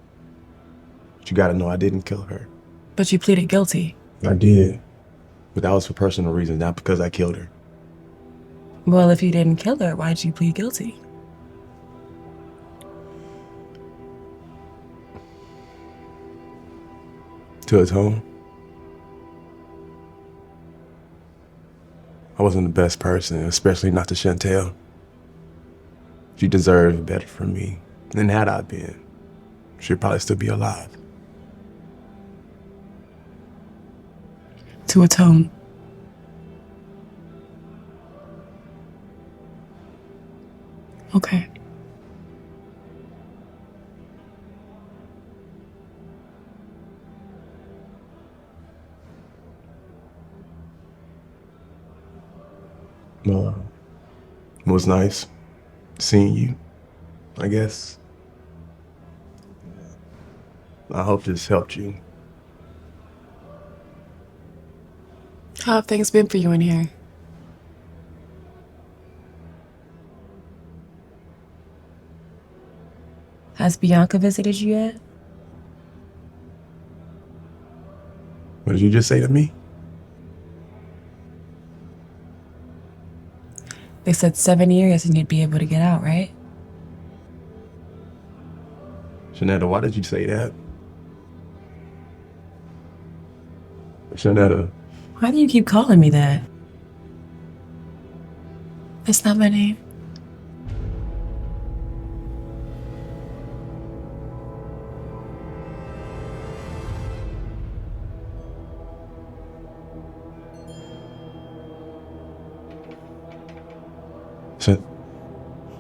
But you gotta know I didn't kill her.
But you pleaded guilty.
I did. But that was for personal reasons, not because I killed her.
Well, if you didn't kill her, why'd you plead guilty?
To atone. I wasn't the best person, especially not to Chantel. She deserved better from me. And had I been, she'd probably still be alive.
To atone. Okay.
It was nice seeing you, I guess. I hope this helped you.
How have things been for you in here? Has Bianca visited you yet?
What did you just say to me?
They said 7 years and you'd be able to get out, right?
Shanetta, why did you say that? Shanetta.
Why do you keep calling me that? That's not my name.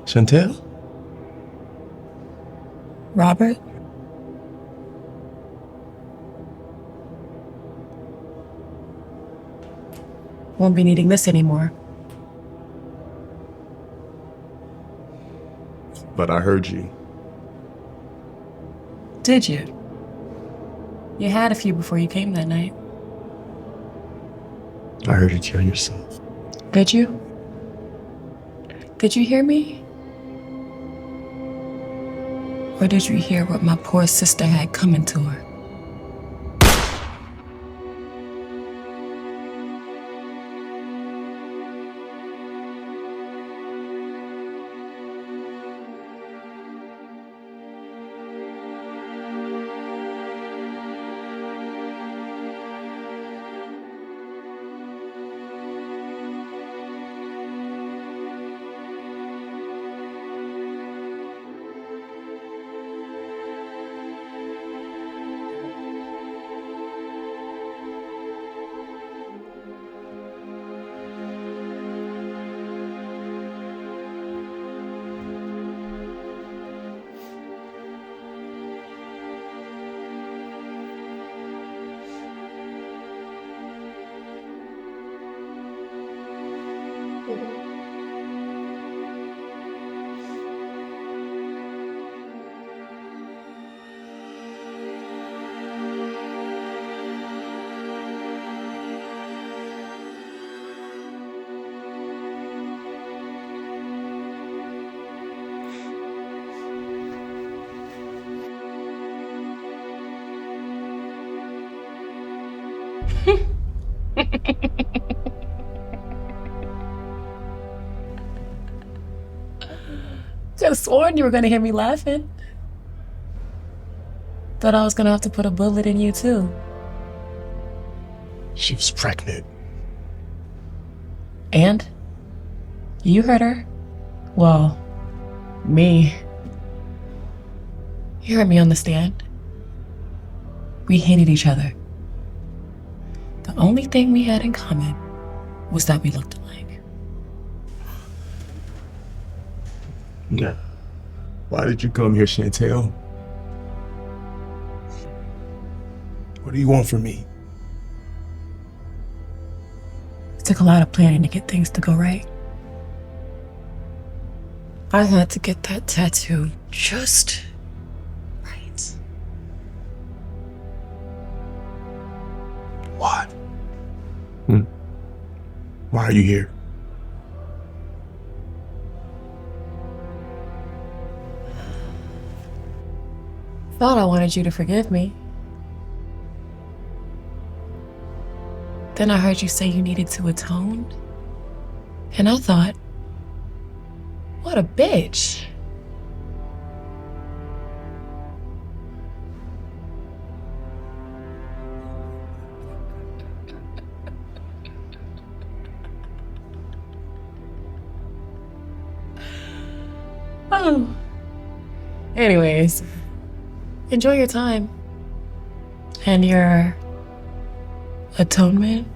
Chantel?
Robert? Won't be needing this anymore.
But I heard you.
Did you? You had a few before you came that night.
I heard you kill yourself.
Did you? Did you hear me? Or did you hear what my poor sister had coming to her? Just sworn you were gonna hear me laughing. Thought I was gonna have to put a bullet in you too.
She was pregnant.
And? You heard her. Well, me. You heard me on the stand. We hated each other. The only thing we had in common was that we looked alike.
Yeah. Why did you come here, Chantel?
What do you want from me?
It took a lot of planning to get things to go right. I had to get that tattoo just right.
What? Why are you here?
Thought I wanted you to forgive me. Then I heard you say you needed to atone. And I thought, what a bitch. Oh. Anyways, enjoy your time. And your atonement.